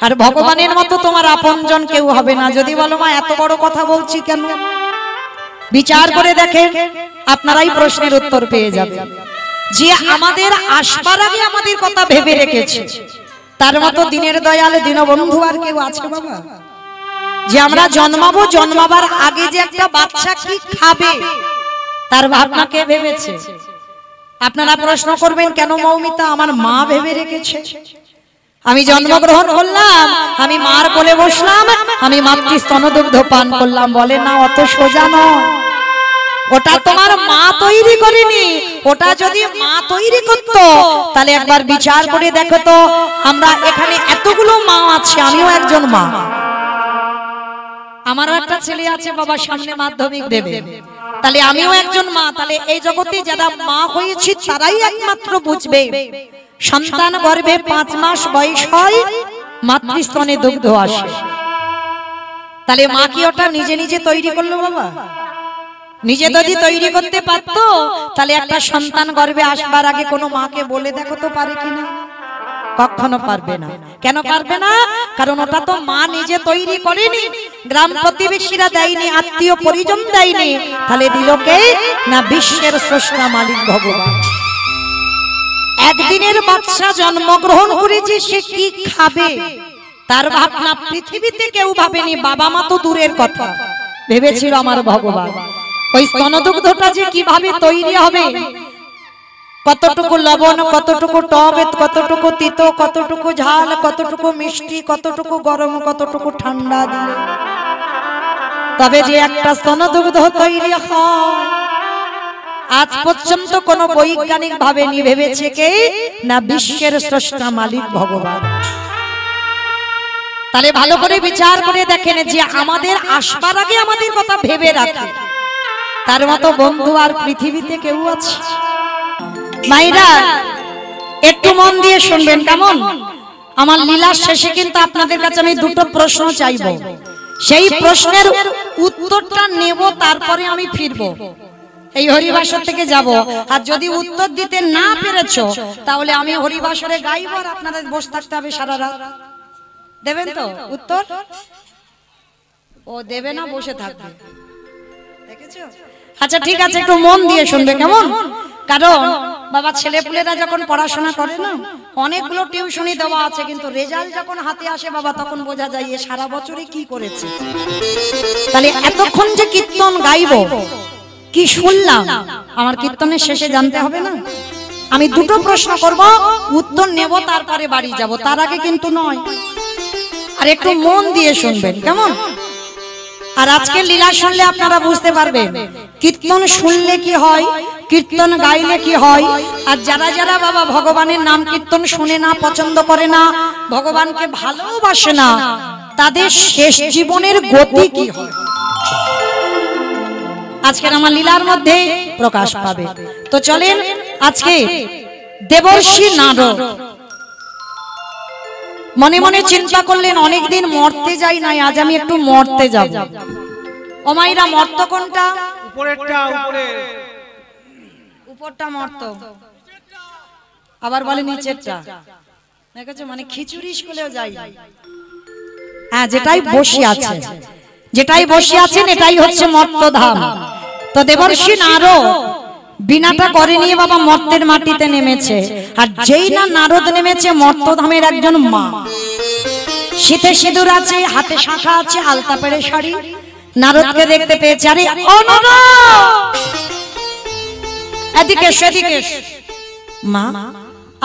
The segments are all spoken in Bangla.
আর ভগবানের মতো তোমার আপনজন কেউ হবে না। যদি বলো মা এত বড় কথা বলছি কেন, বিচার করে দেখেন, আপনারাই প্রশ্নের উত্তর পেয়ে যাবেন। যে আমাদের আসবার আগে আমাদের কথা ভেবে রেখেছে, তার মতো দিনের দয়াল দীনবন্ধু আর কেউ আছে বাবা? যে আমরা জন্মাবো, জন্মাবার আগে যে একটা বাচ্চা কি খাবে তার ভাবনা কে ভেবেছে? আপনারা প্রশ্ন করবেন কেন মৌমিতা? আমার মা ভেবে রেখেছে। আমি জন্মগ্রহণ করলাম, আমি মার কোলে বসলাম, আমি মাতৃ স্তনদুগ্ধ পান করলাম। বলে না, অত সোজা নয়। ওটা তোমার মা তৈরি করেনি। ওটা যদি মা তৈরি করতো তাহলে একবার বিচার করে দেখো তো, আমরা এখানে এতগুলো মা আছে, আমিও একজন মা। আমারও একটা ছেলে আছে বাবা, সামনে মাধ্যমিক দেবে, তাহলে আমিও একজন মা। তাহলে এই জগতে যারা মা হয়েছে তারাই একমাত্র বুঝবে সন্তান গর্ভে 5 মাস বয়স হয়, মাতৃস্তনে দুগ্ধ আসে। তাহলে মা কি ওটা নিজে নিজে তৈরি করলো বাবা? নিজে যদি তৈরি করতে পারতো তাহলে একটা সন্তান গর্ভে আসবার আগে কোনো মাকে বলে দেখো তো পারে কিনা? কখনো পারবে না। কেন পারবে না? কারণ ওটা তো মা নিজে তৈরি করেনি, গ্রাম প্রতিবেশীরা দেয়নি, আত্মীয় পরিজন দেয়নি। তাহলে দিল কে? না বিশ্বের স্রষ্টা মালিক ভগবান। একদিনের বাচ্চা জন্মগ্রহণ করেছে, সে কি খাবে তার ভাবনা পৃথিবীতে কেউ ভাবেনি। বাবা মা তো দূরের কথা, ভেবেছিল আমার ভগবান ওই স্তনদুগ্ধটা যে কিভাবে তৈরি হবে, কতটুকু লবণ, কতটুকু টক, কতটুকু তিতো, কতটুকু ঝাল, কতটুকু মিষ্টি, কতটুকু গরম, কতটুকু ঠান্ডা দিলে তবে যে একটা স্তনদুগ্ধ তৈরি হয়, আজ পর্যন্ত কোন বৈজ্ঞানিক ভাবেনি। ভেবেছে কে? না বিশ্বের স্রষ্টা মালিক ভগবান। তাহলে ভালো করে বিচার করে দেখেন যে আমাদের আসবার আগে আমাদের কথা ভেবে রাখে, তার মতো বন্ধু আর পৃথিবীতে কেউ আছে? মাইরা একটু মন দিয়ে শুনবেন কেমন? আমার লীলার শেষে কিন্তু আপনাদের কাছে আমি দুটো প্রশ্ন চাইবো, সেই প্রশ্নের উত্তরটা নেব, তারপরে আমি ফিরবো, এই হরিবাসর থেকে যাব। আর যদি উত্তর দিতে না পেরেছো তাহলে আমি হরিবাসরে গাইব আর আপনাদের বসে থাকতে হবে সারা রাত। দেবেন তো উত্তর? ও দেবে না, বসে থাকবে। দেখেছো? আচ্ছা ঠিক আছে, একটু মন দিয়ে শুনবে কেমন? কারণ বাবা ছেলেপুলেরা যখন পড়াশোনা করে না, অনেকগুলো টিউশনি দেওয়া আছে, কিন্তু রেজাল্ট যখন হাতে আসে বাবা তখন বোঝা যায় এ সারা বছরে কি করেছে। তাহলে এতক্ষণ যে কীর্তন গাইবো, কি শুনলাম, আমার কীর্তনের শেষে জানতে হবে না? আমি দুটো প্রশ্ন করব, উত্তর নেব, তারপরে বাড়ি যাব, তার আগে কিন্তু নয়। আর একটু মন দিয়ে শুনবেন কেমন? আর আজকে লীলা শুনলে আপনারা বুঝতে পারবেন কীর্তন শুনলে কি হয়, কীর্তন গাইলে কি হয়। আর যারা যারা বাবা ভগবানের নাম কীর্তন শুনে না, পছন্দ করে না, ভগবানকে ভালোবাসে না, তাদের শেষ জীবনের গতি কি হয় আজকের আমার লীলার মধ্যে প্রকাশ পাবে। তো চলেন আজকে দেবর্ষি নারদ মনে মনে চিন্তা করলেন অনেকদিন মরতে যাই নাই, আজ আমি একটু মরতে যাব। ও মাইরা, মর্ত কোনটা? উপরেরটা। উপরটা মর্ত, আবার বলে নিচেরটা। দেখেছো, মানে খিচুড়ি স্কুলেও যাই। হ্যাঁ, যেটাই বসে আছে, যেটাই বসে আছেন এটাই হচ্ছে মর্তধাম। তো দেবর্ষি নারদ বিনাটা করে নিয়ে বাবা মর্তের মাটিতে নেমেছে। আর যেই না নারদ নেমেছে, মর্তধামের একজন মা, শীতে সিঁদুর আছে, হাতে শাখা আছে, আলতা পেড়ে শাড়ি, নারদকে দেখতে পেয়েছে। আরে ও নারদ, এদিকে সেদিকে। মা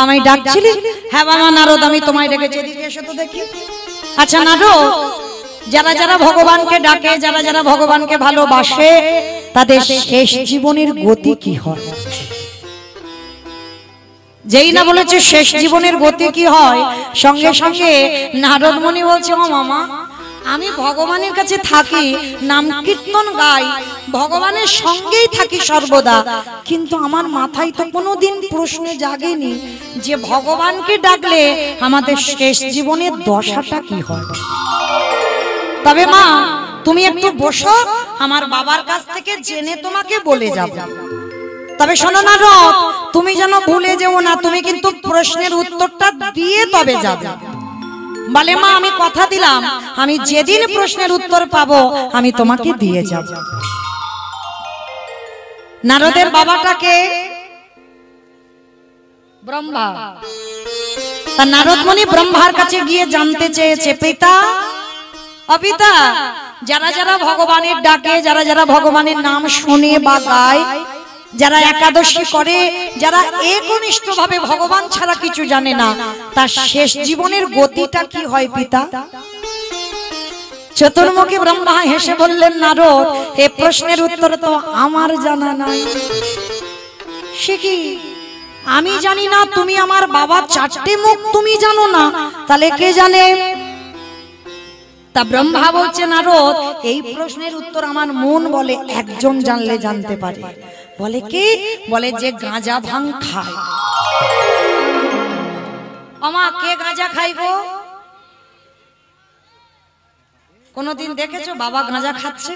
আমায় ডাকছিলি? হ্যাঁ বাবা নারদ, আমি তোমায় ডেকেছি, এদিকে এসে তো দেখি। আচ্ছা নারদ, যারা যারা ভগবানকে ডাকে, যারা যারা ভগবানকে ভালোবাসে, তাদের শেষ জীবনের গতি কি হয়? যেই না বলেছে শেষ জীবনের গতি কি হয়, সঙ্গে সঙ্গে নারদ মুনি বলছে, ও মামা, আমি ভগবানের কাছে থাকি, নাম কীর্তন গাই, ভগবানের সঙ্গেই থাকি সর্বদা, কিন্তু আমার মাথায় তো কোনোদিন প্রশ্ন জাগেনি যে ভগবানকে ডাকলে আমাদের শেষ জীবনের দশাটা কি হয়। তবে মা তুমি একটু বসো, আমার বাবার কাছ থেকে জেনে তোমাকে বলে যাব। তবে শোনো নারদ, তুমি যেন ভুলে যেও না, তুমি কিন্তু প্রশ্নের উত্তরটা দিয়ে তবে যাবে। বলে মা আমি কথা দিলাম আমি যেদিন প্রশ্নের উত্তর পাবো আমি তোমাকে দিয়ে যাব। নারদের বাবাটাকে ব্রহ্মা। তা নারদ মুনি ব্রহ্মার কাছে গিয়ে জানতে চেয়েছে, পিতা অপিতা, যারা যারা ভগবানের ডাকে, যারা যারা ভগবানের নাম শুনে বা গায়, যারা একাদশী করে, যারা একনিষ্ঠ ভাবে ভগবান ছাড়া কিছু জানে না, তার শেষ জীবনের গতিটা কি হয় পিতা? চতুর্মুখী ব্রহ্মা হেসে বললেন, নারদ এই প্রশ্নের উত্তর তো আমার জানা নাই। সে কি আমি জানি না? তুমি আমার বাবা চারটে মুখ তুমি জানো না, তাহলে কে জানে? তা ব্রহ্মা বলছে, নারদ এই প্রশ্নের উত্তর আমার মন বলে একজন জানলে জানতে পারে। বলে কি? বলে যে গাঁজা ভাং খায়। আমা কে গাঁজা খায় গো? কোনদিন দেখেছো বাবা গাঁজা খাচ্ছে?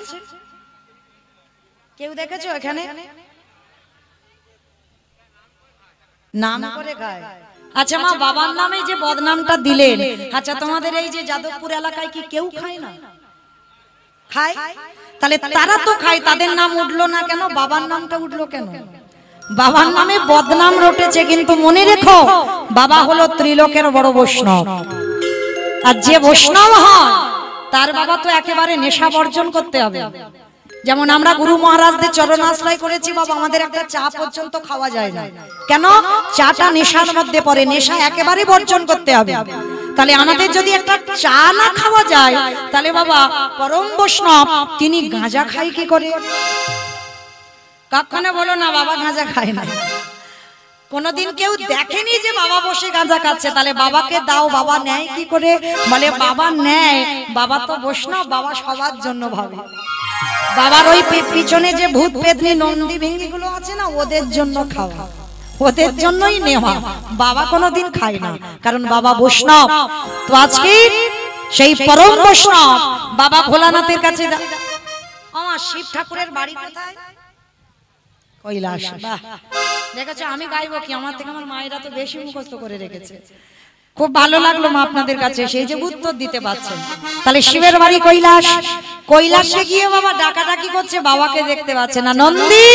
কেউ দেখেছো এখানে? নাম করে খায়। আচ্ছা মা, বাবার নামে যে বদনামটা দিলেন, আচ্ছা তোমাদের এই যে যাদবপুর এলাকায় কি কেউ খায় না? খায়? তাহলে তারা তো খায়, তাদের নাম উঠলো না কেন? বাবার নামটা উঠলো কেন? বাবার নামে বদনাম রটেছে, কিন্তু মনে রেখো বাবা হলো ত্রিলোকের বড় বৈষ্ণব। আর যে বৈষ্ণব হয় তার বাবা তো একেবারে নেশা বর্জন করতে হবে। যেমন আমরা গুরু মহারাজদের চরণ আশ্রয় করেছি বাবা, আমাদের একটা চা পর্যন্ত খাওয়া যায় না। কেন? চাটা নেশার মধ্যে পড়ে, নেশা একেবারে বর্জন করতে হবে। তাহলে আমাদের যদি একটা চা না খাওয়া যায়, তাহলে বাবা পরম বৈষ্ণব তিনি গাঁজা খায় কি করে? কখনো বলো না বাবা গাঁজা খায় না। কোনদিন কেউ দেখেনি যে বাবা বসে গাঁজা খাচ্ছে, তাহলে বাবাকে দাও, বাবা নেয় কি করে? বলে বাবা নেয়, বাবা তো বৈষ্ণব, বাবা সবার জন্য ভাবে। বাবার ওই পিছনে যে ভূত পেতনি নন্দী ভেঙ্গি গুলো আছে না, ওদের জন্য খাওয়া, ওদের জন্যই নেওয়া। বাবা কোনোদিন খায় না, কারণ বাবা বৈষ্ণব। তো আজকে সেই পরম বৈষ্ণব বাবা ভোলানাথের কাছে। আমার শিব ঠাকুরের বাড়ি কোথায়? কৈলাস। বাহ, দেখেছো আমি গাইবো কি? আমার থেকে আমার মায়েরা তো বেশি মুখস্থ করে রেখেছে। খুব ভালো লাগলো মা আপনাদের কাছে সেই যে উত্তর দিতে পারছেন। তাহলে শিবের বাড়ি কৈলাস। কৈলাসে গিয়ে বাবা ডাকাডাকি করছে, বাবাকে দেখতে পাচ্ছে না। নন্দী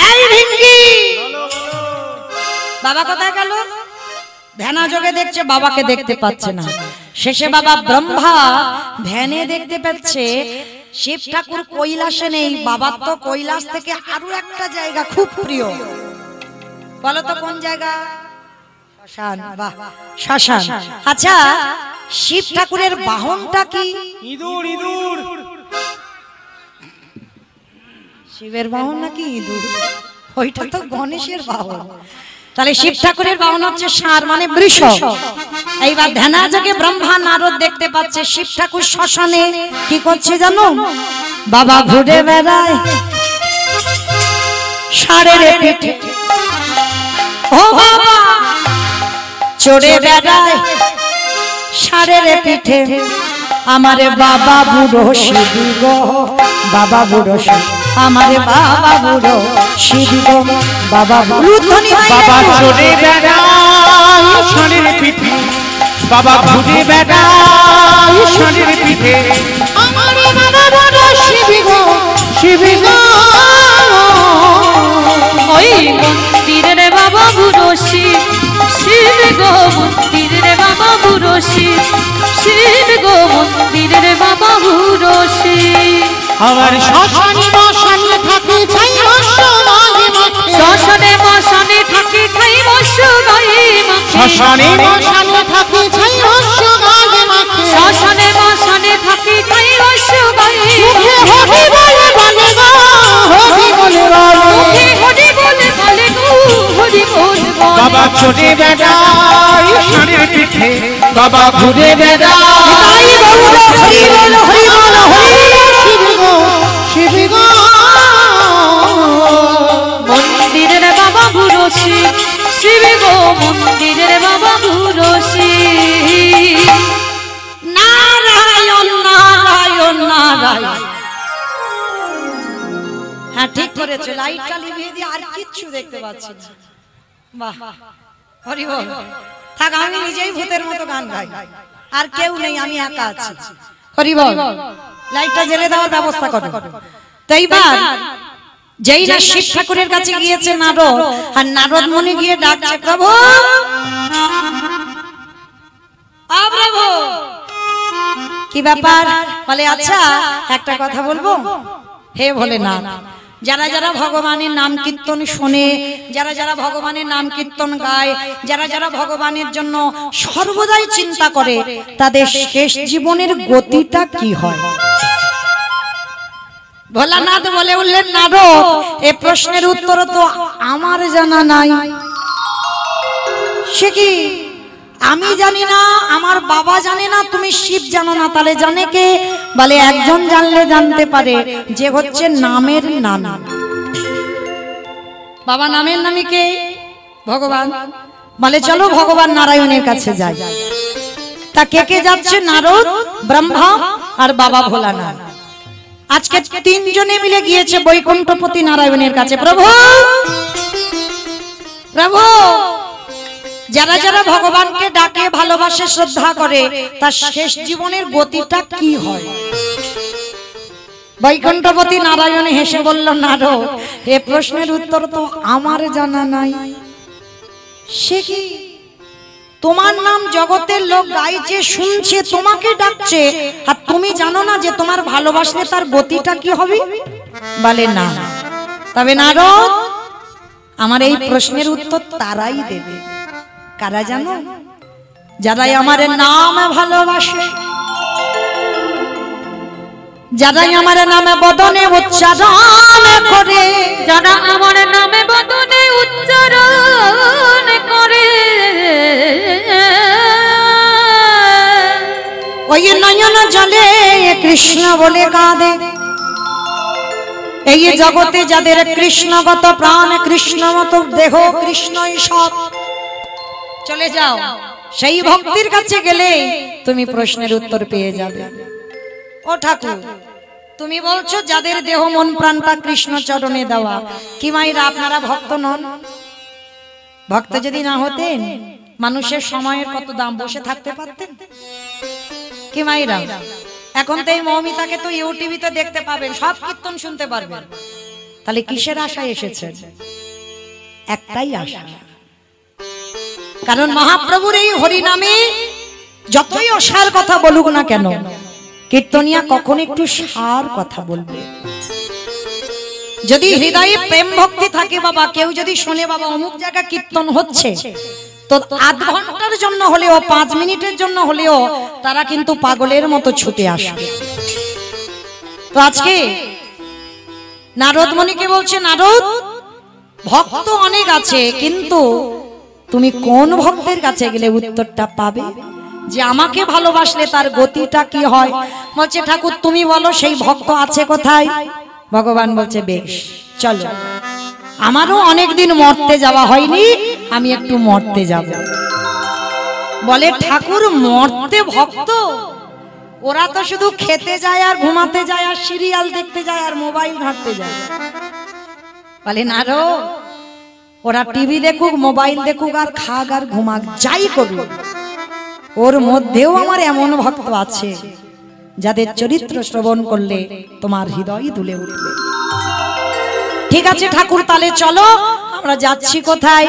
এই ভিঙ্গি, বাবা কোথায় গেল? ধ্যানা যোগে দেখছে, বাবাকে দেখতে পাচ্ছে না। শেষে বাবা ব্রহ্মা ধ্যানে দেখতে পাচ্ছে শিব ঠাকুর কৈলাসে নেই। বাবার তো কৈলাস থেকে আরো একটা জায়গা খুব প্রিয়, বলো তো কোন জায়গা? শ্মশান। বাহ, শ্মশান। আচ্ছা শিব ঠাকুরের বাহনটা কি? ইঁদুর। ইঁদুর শিবের বাহন নাকি ইঁদুর? ওইটা তো গণেশের বাহন। তাহলে শিব ঠাকুরের বাহন হচ্ছে ষাঁড়, মানে বৃষ। এইবার ধ্যানাযোগে ব্রহ্মা নারদ দেখতে পাচ্ছে শিব ঠাকুর শ্মশানে কি করছে জানো? বাবা ঘুরে বেড়ায় ষাঁড়ের পিঠে, ও বাবা চড়ে বেড়ায় ষাঁড়ের পিঠে। আমারে বাবা বুড়ো শিব গো, বাবা বুড়ো শিব, আমারে বাবা বুড়ো শিব গো, বাবা বুড়ো। বাবা চড়ে বেড়ায় ষাঁড়ের পিঠে, বাবা ঘুরে বেড়ায় ষাঁড়ের পিঠে। আমারে বাবা বুড়ো শিব গো, শিব গো। ওই মন্দিরে বাবা বুড়ো শিব, শিব গো মন্দিরে বাবা বুড়ো শিব, শিব গো মন্দিরে বাবা বুড়ো শিব। আমার শ্মশানে মশানে থাকে ছাই বর্ষ গায়ে মাখে, শ্মশানে মশানে থাকে ছাই বর্ষ গায়ে মাখে, শ্মশানে মশানে থাকে ছাই বর্ষ গায়ে মাখে, শ্মশানে মশানে থাকে ছাই বর্ষ গায়ে মুখে হরি বলে বলে গো, হরি বলে বলে, মুখে হরি বলে বলে গো, হরি বলে বলে। বাবা চড়ে বেড়ায় ষাঁড়ের পিঠে, বাবা ঘুরে বেড়ায় হরি বল হরি বল হরি শিব গো, শিব গো। মন্দিরের বাবা বুড়ো শিব, শিব গো মন্দিরের বাবা বুড়ো শিব। নারায়ণ নারায়ণ নারায়ণ। হ্যাঁ ঠিক করেছো, লাইটটা নিভিয়ে দিয়ে আর কিচ্ছু দেখতে পাচ্ছি না। বাহ, হরি বল। থাক, আমি নিজেই ভূতের মতো গান গাই, আর কেউ নেই, আমি একা আছি। হরি বল। লাইটটা জ্বেলে দেওয়ার ব্যবস্থা করো। তো এইবার যেই না শিব ঠাকুরের কাছে গিয়েছে নারদ, আর নারদ মুনি গিয়ে ডাকছে, প্রভু প্রভু, কি ব্যাপার? বলে আচ্ছা একটা কথা বলবো। হে ভোলেনাথ, যারা যারা ভগবানের নাম কীর্তন শোনে, যারা যারা ভগবানের নাম কীর্তন গায়, যারা যারা ভগবানের জন্য সর্বদাই চিন্তা করে, তাদের শেষ জীবনের গতিটা কি হয়? ভোলানাথ বলে উঠলেন, নারদ, এই প্রশ্নের উত্তর তো আমার জানা নাই। সে কি? আমি জানি না, আমার বাবা জানে না, তুমি শিব জানো না, তাহলে জানে কে? বলে একজন জানলে জানতে পারে, যে হচ্ছে নামের নানা। বাবা নামের নামী কে? ভগবান। বলে চলো ভগবান নারায়ণের কাছে যাই। তা কে কে যাচ্ছে? নারদ, ব্রহ্মা আর বাবা ভোলানাথ। আজকে তিনজনে মিলে গিয়েছে বৈকুণ্ঠপতি নারায়ণের কাছে। প্রভু প্রভু, যারা যারা ভগবানকে ডাকে, ভালোবাসে, শ্রদ্ধা করে, তার শেষ জীবনের গতিটা কি হয়? বৈকুণ্ঠপতি নারায়ণ হেসে বলল, নারদ, এ প্রশ্নের উত্তর তো আমার জানা নাই। সে কি? তোমার নাম জগতের লোক গাইছে, শুনছে, তোমাকে ডাকছে, আর তুমি জানো না যে তোমার ভালোবাসলে তার গতিটা কি হবে? বলে না। তবে নারদ, আমার এই প্রশ্নের উত্তর তারাই দেবে। কারা জানো? যারাই আমার নাম ভালোবাসে, যারাই আমার নামে বদনে উচ্চারণ করে, যারা আমার নামে বদনে উচ্চারণ করে, ওই নয়ন জলে কৃষ্ণ বলে কাঁদে। এই জগতে যাদের কৃষ্ণগত প্রাণ, কৃষ্ণমত দেহ, কৃষ্ণই সব, চলে যাও, সেই ভক্তির কাছে গেলে তুমি প্রশ্নের উত্তর পেয়ে যাবে। ও ঠাকুর, তুমি বলছো যাদের দেহ মন প্রাণটা কৃষ্ণ চরণে দেওয়া, কি মাইরা আপনারা ভক্ত নন? ভক্ত যদি না হতেন, মানুষের সময়ের কত দাম, বসে থাকতে পারতেন? কি মাইরা, এখন তো এই মৌমিতাকে তো ইউটিভিতে দেখতে পাবেন, সব কীর্তন শুনতে পারবেন। তাহলে কিসের আশায় এসেছেন? একটাই আশা, কারণ মহাপ্রভুর এই হরি নামে যতই অসার কথা বলুক না কেন, কীর্তনিয়া কখন একটু সার কথা বলবে। যদি হৃদয়ে প্রেম ভক্তি থাকে, বাবা কেউ যদি শুনে বাবা অমুক জায়গা কীর্তন হচ্ছে, তো আধ ঘন্টার জন্য হলেও, 5 মিনিটের জন্য হলেও তারা কিন্তু পাগলের মতো ছুটে আসবে। তো আজকে নারদ মুনিকে বলছে, নারদ, ভক্ত অনেক আছে, কিন্তু তুমি কোন ভক্তের কাছে গেলে উত্তরটা পাবে যে আমাকে ভালোবাসলে তার গতিটা কি হয়? বলছে, ঠাকুর তুমি বলো সেই ভক্ত আছে কোথায়? ভগবান বলছে, বেশ চলো, আমারও অনেকদিন মরতে যাওয়া হয়নি, আমি একটু মরতে যাব। বলে, ঠাকুর মরতে ভক্ত? ওরা তো শুধু খেতে যায় আর ঘুমাতে যায় আর সিরিয়াল দেখতে যায় আর মোবাইল ঘাঁটতে যায়। বলে, নারদ, ওরা টিভি দেখুক, মোবাইল দেখুক, আর খাক আর ঘুমাক, যাই করুক, ওর মধ্যেও আমার এমন ভক্ত আছে যাদের চরিত্র শ্রবণ করলে তোমার হৃদয় দুলে উঠবে। ঠিক আছে ঠাকুর, তাহলে চলো, আমরা যাচ্ছি কোথায়?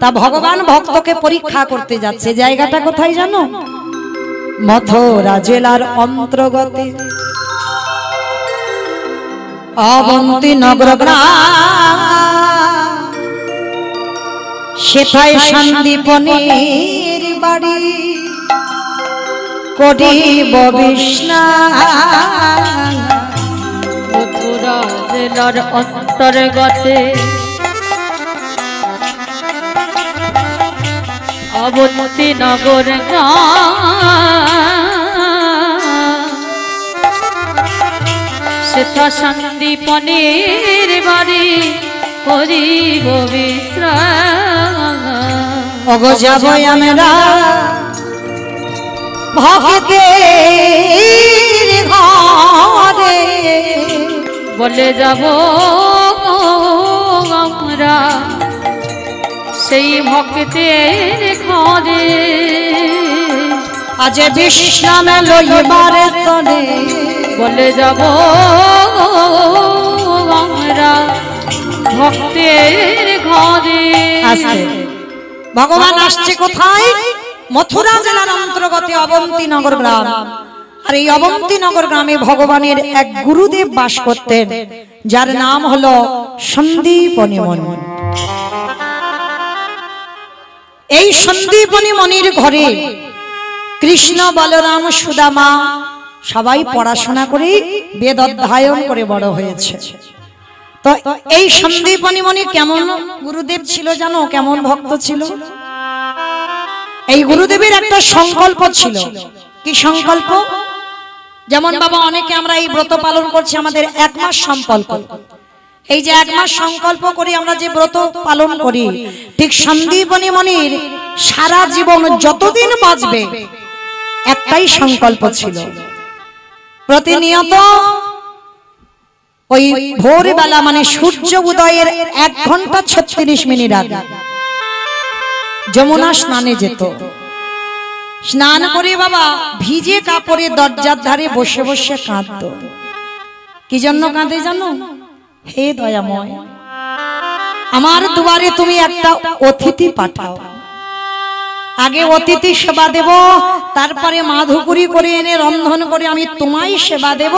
তা ভগবান ভক্তকে পরীক্ষা করতে যাচ্ছে। জায়গাটা কোথায় জানো? মথুরা জেলার অন্তর্গতে অবন্তী নগর গ্রাম, সেথায় সন্দীপনের বাড়ি, করিব বিস্নান। মথুরা জেলার অন্তর্গতে অবন্তী নগর সেথা সন্দীপনের বাড়ি, করিব বিশ্রাম। ওগো যাব আমরা ভক্তের ঘরে, বলে যাব আমরা সেই ভক্তের ঘরে আজ বিশ্রামে লইবারে তরে বলে যাব আমরা ভক্তের ঘরে। আজকে ভগবান আসছে কোথায়? মথুরা জেলার অন্তর্গত অবন্তীনগর গ্রাম। আর এই অবন্তীনগর গ্রামে ভগবানের এক গুরুদেব বাস করতেন, যার নাম হলো সন্দীপনী মুনি। এই সন্দীপনী মুনির ঘরে কৃষ্ণ, বলরাম, সুদামা সবাই পড়াশোনা করে বেদ অধ্যয়ন করে বড় হয়েছে। তো এই সন্দীপনী মুনি কেমন গুরুদেব ছিল জানো? কেমন ভক্ত ছিল? এই গুরুদেবের একটা সংকল্প ছিল। কি সংকল্প? যেমন বাবা অনেকে আমরা এই ব্রত পালন করছি, আমাদের 1 মাস সংকল্প। এই যে 1 মাস সংকল্প করি আমরা, যে ব্রত পালন করি, ঠিক সন্দীপনী মুনির সারা জীবন যতদিন বাঁচবে একটাই সংকল্প ছিল। প্রতিনিয়ত ওই ভোরবেলা মানে সূর্য উদয়ের 1 ঘন্টা 36 মিনিট আগে যমুনা স্নানে যেত। স্নান করে বাবা ভিজে কাপড়ে দরজার ধারে বসে বসে কাঁদত। কি জন্য কাঁদে জানো? হে দয়াময়, আমার দুয়ারে তুমি একটা অতিথি পাঠাও। আগে অতিথি সেবা দেব, তারপরে মাধুকরী করে এনে রন্ধন করে আমি তোমায় সেবা দেব,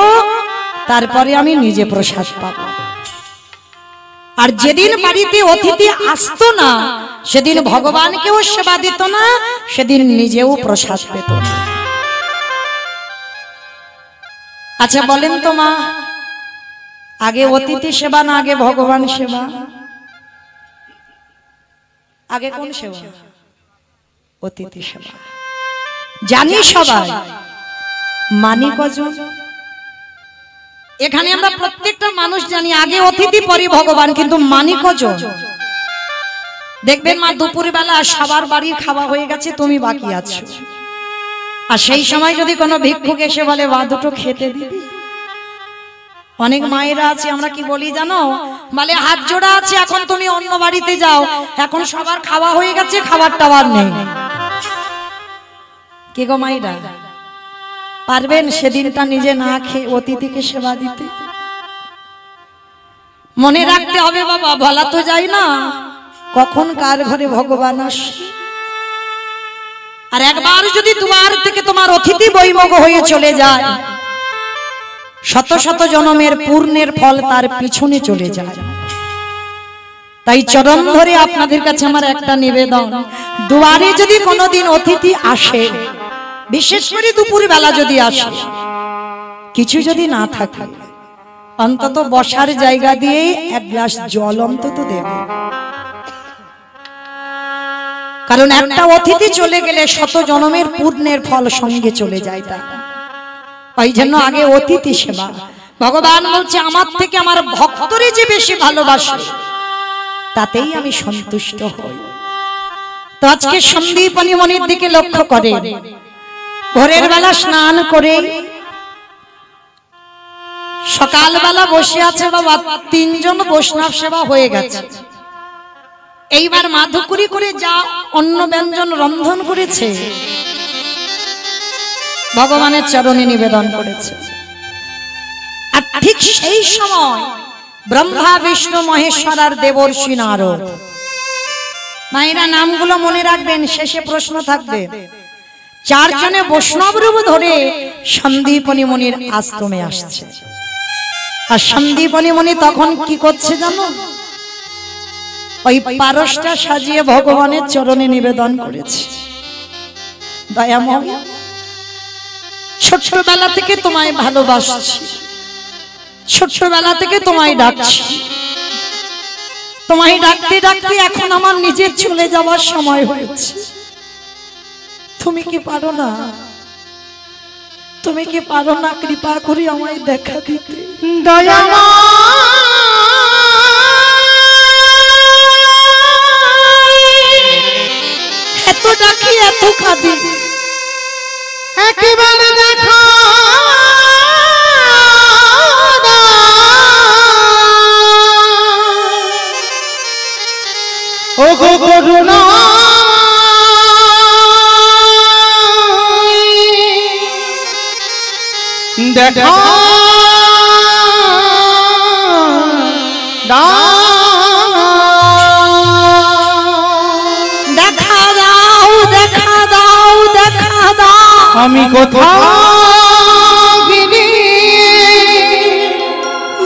তারপরে আমি নিজে প্রসাদ পাব। আর যেদিন বাড়িতে অতিথি আসতো না সেদিন ভগবানকেও সেবা দিত না, সেদিন নিজেও প্রসাদ পেত না। আচ্ছা বলেন তো মা, আগে অতিথি সেবা না আগে ভগবান সেবা? আগে কোন সেবা? অতিথি সেবা। জানি সবাই, মানি কজন? এখানে আমরা প্রত্যেকটা মানুষ জানি আগে অতিথি পরে ভগবান, কিন্তু মানি কজন? দেখবেন মা দুপুরবেলা সবার বাড়ির খাওয়া হয়ে গেছে, তুমি বাকি আছো, আর সেই সময় যদি কোনো ভিক্ষুক এসে বলে বা দুটো খেতে দিবি, অনেক মায়েরা আছে আমরা কি বলি জানো? বলে হাত জোড়া আছে, এখন তুমি অন্য বাড়িতে যাও, এখন সবার খাওয়া হয়ে গেছে, খাবার টাবার নেই। কে গো মায়েরা পারবেন সেদিনটা নিজে না খেয়ে অতিথিকে সেবা দিতে? মনে রাখতে হবে বাবা, বলা তো যায় না কখন কার ঘরে ভগবান আসে। আর একবার যদি তোমার থেকে তোমার অতিথি বৈমুখ হয়ে চলে যায়, শত শত জন্মের পূর্ণের ফল তার পিছনে চলে যায়। তাই চরণ ধরে আপনাদের কাছে আমার একটা নিবেদন, দুয়ারে যদি কোনোদিন অতিথি আসে, বিশেষ করে দুপুর বেলা যদি আসে, কিছু যদি না থাকে অন্তত বসার জায়গা দিয়ে 1 গ্লাস জল অন্তত দেবে। কারণ একটা অতিথি চলে গেলে শত জন্মের পূর্ণের ফল সঙ্গে চলে যায়। তা ওই জন্য আগে অতিথি সেবা। ভগবান বলছে আমার থেকে আমার ভক্তরে যে বেশি ভালোবাসে তাতেই আমি সন্তুষ্ট হই। তো আজকে সন্দীপনী মুনির দিকে লক্ষ্য করে ভোরের বেলা স্নান করে সকালবেলা বসে আছে বাবা, 3 জন বৈষ্ণব সেবা হয়ে গেছে। এইবার মাধুকরী করে যা অন্ন ব্যঞ্জন রন্ধন করেছে ভগবানের চরণে নিবেদন করেছে। আর ঠিক সেই সময় ব্রহ্মা, বিষ্ণু, মহেশ্বর আর দেবর্ষি নারদ, মায়েরা নামগুলো মনে রাখবেন, শেষে প্রশ্ন থাকবে, 4 জনে বৈষ্ণব রূপ ধরে সন্দীপনী মুনির আশ্রমে আসছে। আর সন্দীপনী মুনি তখন কি করছে জানো? ওই পারসটা সাজিয়ে ভগবানের চরণে নিবেদন করেছে, দয়াময় ছোট্টবেলা থেকে তোমায় ভালোবাসছি, ছোট্টবেলা থেকে তোমায় ডাকছি, তোমায় ডাকতে ডাকতে এখন আমার নিজের চলে যাওয়ার সময় হয়েছে। তুমি কি পারো না? তুমি কি পারো না কৃপা করে আমায় দেখা দিতে? এত ডাকি এত কাঁদি, একেবারে দেখো ও গো করুণা দেখা দেখা দাও দেখা দাও দেখা দাও। আমি কোথাও গেলি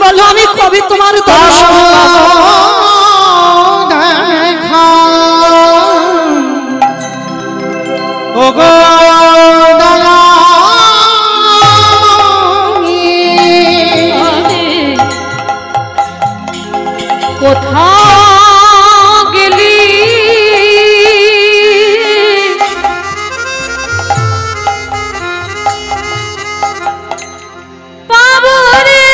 বলো আমি কবে তোমার দর্শন পাবো? দেখা ওগো দয়া কোথাও গেলি পাবো রে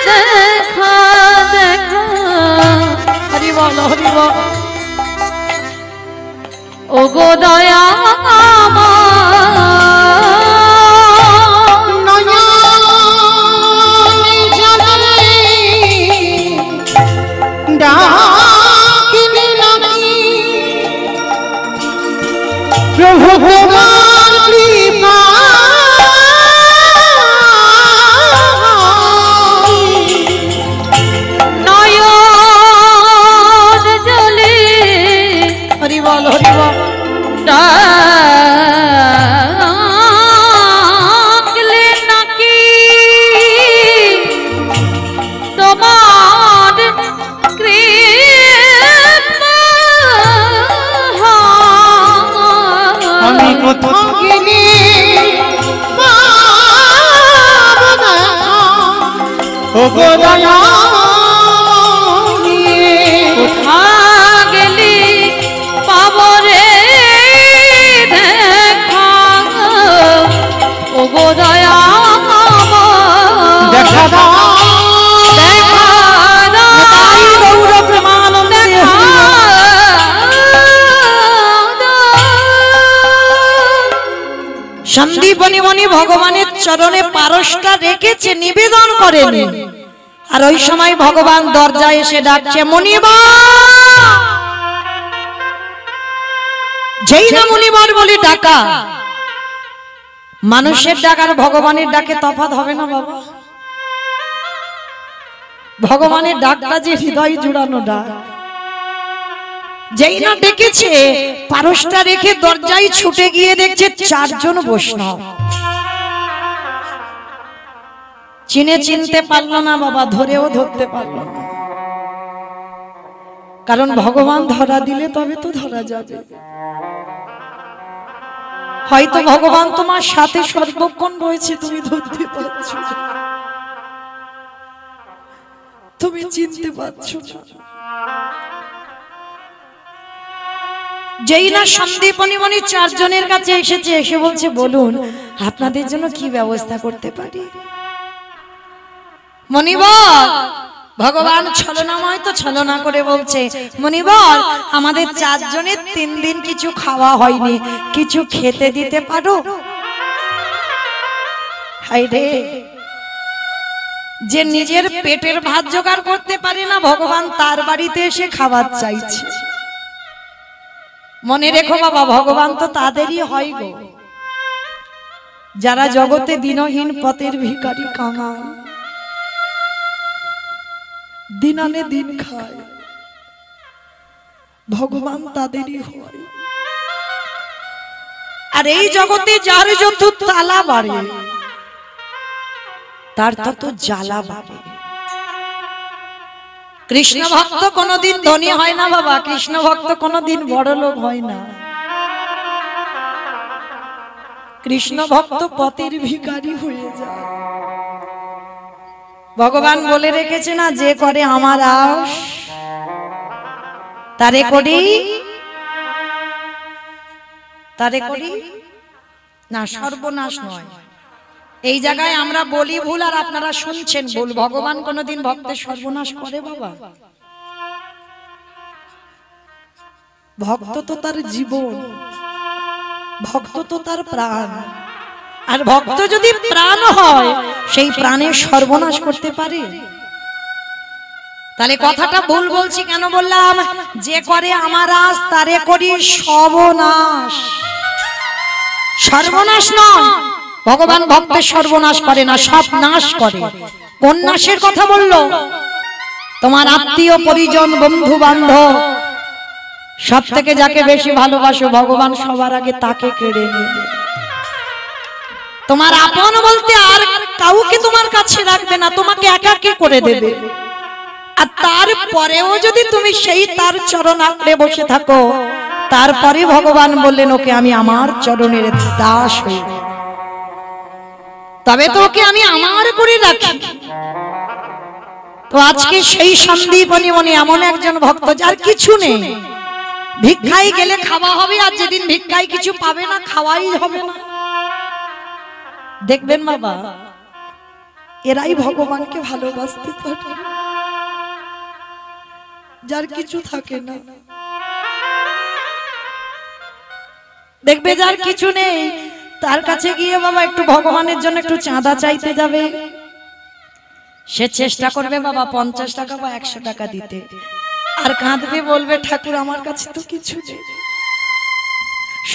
দেখা দেখা। হরি বল হরি বল। ওগো দয়া প্রভু তোমার কৃপা নয়ন জলে হরি বল হরি বল। ডাকলে নাকি তোমার কৃপা আমি কোথাও গেলি ওগো দয়া কোথা গেলি পাবো রে দেখা ওগো দয়া দেখা দাও দেখা তাই গৌর প্রেমানন্দে সন্দীপনী মণি ভগবানের চরণে পারসটা রেখেছে, নিবেদন করেন। আর ওই সময় ভগবান দরজায় এসে ডাকছে মণিবা। যেই না মণিবার বলে ডাকা, মানুষের ডাক আর ভগবানের ডাকে তফাৎ হবে না বাবা। ভগবানের ডাকটা যে হৃদয় জুড়ানো ডাক। যেই না ডেকেছে, পারসটা রেখে দরজায় ছুটে গিয়ে দেখছে চারজন বৈষ্ণব। চিনতে পারলো না বাবা, ধরেও ধরতে পারলো না। কারণ ভগবান ধরা দিলে তবে তো ধরা যাবে। হয়তো ভগবান তোমার সাথে সর্বক্ষণ রয়েছে, তুমি ধরতে পারছো না, তুমি চিনতে পারছো না। যেই না সন্দীপনী মণি চারজনের কাছে এসেছে, এসে বলছে বলুন আপনাদের জন্য কি ব্যবস্থা করতে পারি। মণিবর ভগবান ছলনাময় তো ছলনা করে বলছে মণিবর আমাদের চারজনের 3 দিন কিছু খাওয়া হয়নি, কিছু খেতে দিতে পারো? হাই রে, যে নিজের পেটের ভাত জোগাড় করতে পারে না, ভগবান তার বাড়িতে এসে খাবার চাইছে। মনে রেখো বাবা, ভগবান তো তাদেরই হয় গো যারা জগতে দিনহীন পথের ভিখারি কাঙাল, দিন আনে দিন খায়। ভগবান তাদেরই হয়। আর এই জগতে যার যত তালা বাড়ে, তার তত জ্বালা বাড়ে। কৃষ্ণ ভক্ত কোনদিন ধনী হয় না বাবা, কৃষ্ণ ভক্ত কোনদিন বড় লোক হয় না। কৃষ্ণ ভক্ত পথের ভিখারি হয়ে যায়। ভগবান বলে রেখেছে না, যে করে আমার আশ তারে করি না, সর্বনাশ নয়। এই জায়গায় আমরা বলি ভুল আর আপনারা শুনছেন ভুল। ভগবান কোনদিন ভক্তের সর্বনাশ করে বাবা? ভক্ত তো তার জীবন, ভক্ত তো তার প্রাণ। আর ভক্ত যদি প্রাণ হয়, সেই প্রাণের সর্বনাশ করতে পারে? তাহলে কথাটা ভুল বলছি কেন বললাম? যে করে আমার আশ তারে করি সর্বনাশ। সর্বনাশ নয়, ভগবান ভক্তের সর্বনাশ করে না, সব নাশ করে। কোন নাশের কথা বললো? তোমার আত্মীয় পরিজন বন্ধু বান্ধব সব থেকে যাকে বেশি ভালোবাসো ভগবান সবার আগে তাকে কেড়ে নেবে। তোমার আপন বলতে আর কাউকে তোমার কাছে রাখবে না, তোমাকে একাকী করে দেবে। আর তারপরেও যদি তুমি সেই তার চরণ আঁকড়ে বসে থাকো, তারপরে ভগবান বললেন ওকে আমি আমার চরণের দাস হই, তবে তো ওকে আমি আমার করে রাখি। তো আজকে সেই সন্দীপনী মনি এমন একজন ভক্ত যার কিছু নেই, ভিক্ষায় গেলে খাওয়া হবে, আর যেদিন ভিক্ষায় কিছু পাবে না খাওয়াই হবে না। দেখবেন বাবা, এরাই ভগবানকে ভালোবাসতে পারে, যার কিছু থাকে না। দেখবে যার কিছু নেই তার কাছে গিয়ে বাবা একটু ভগবানের জন্য একটু চাঁদা চাইতে যাবে, সে চেষ্টা করবে বাবা 50 টাকা বা 100 টাকা দিতে, আর কাঁদবে, বলবে ঠাকুর আমার কাছে তো কিছু নেই,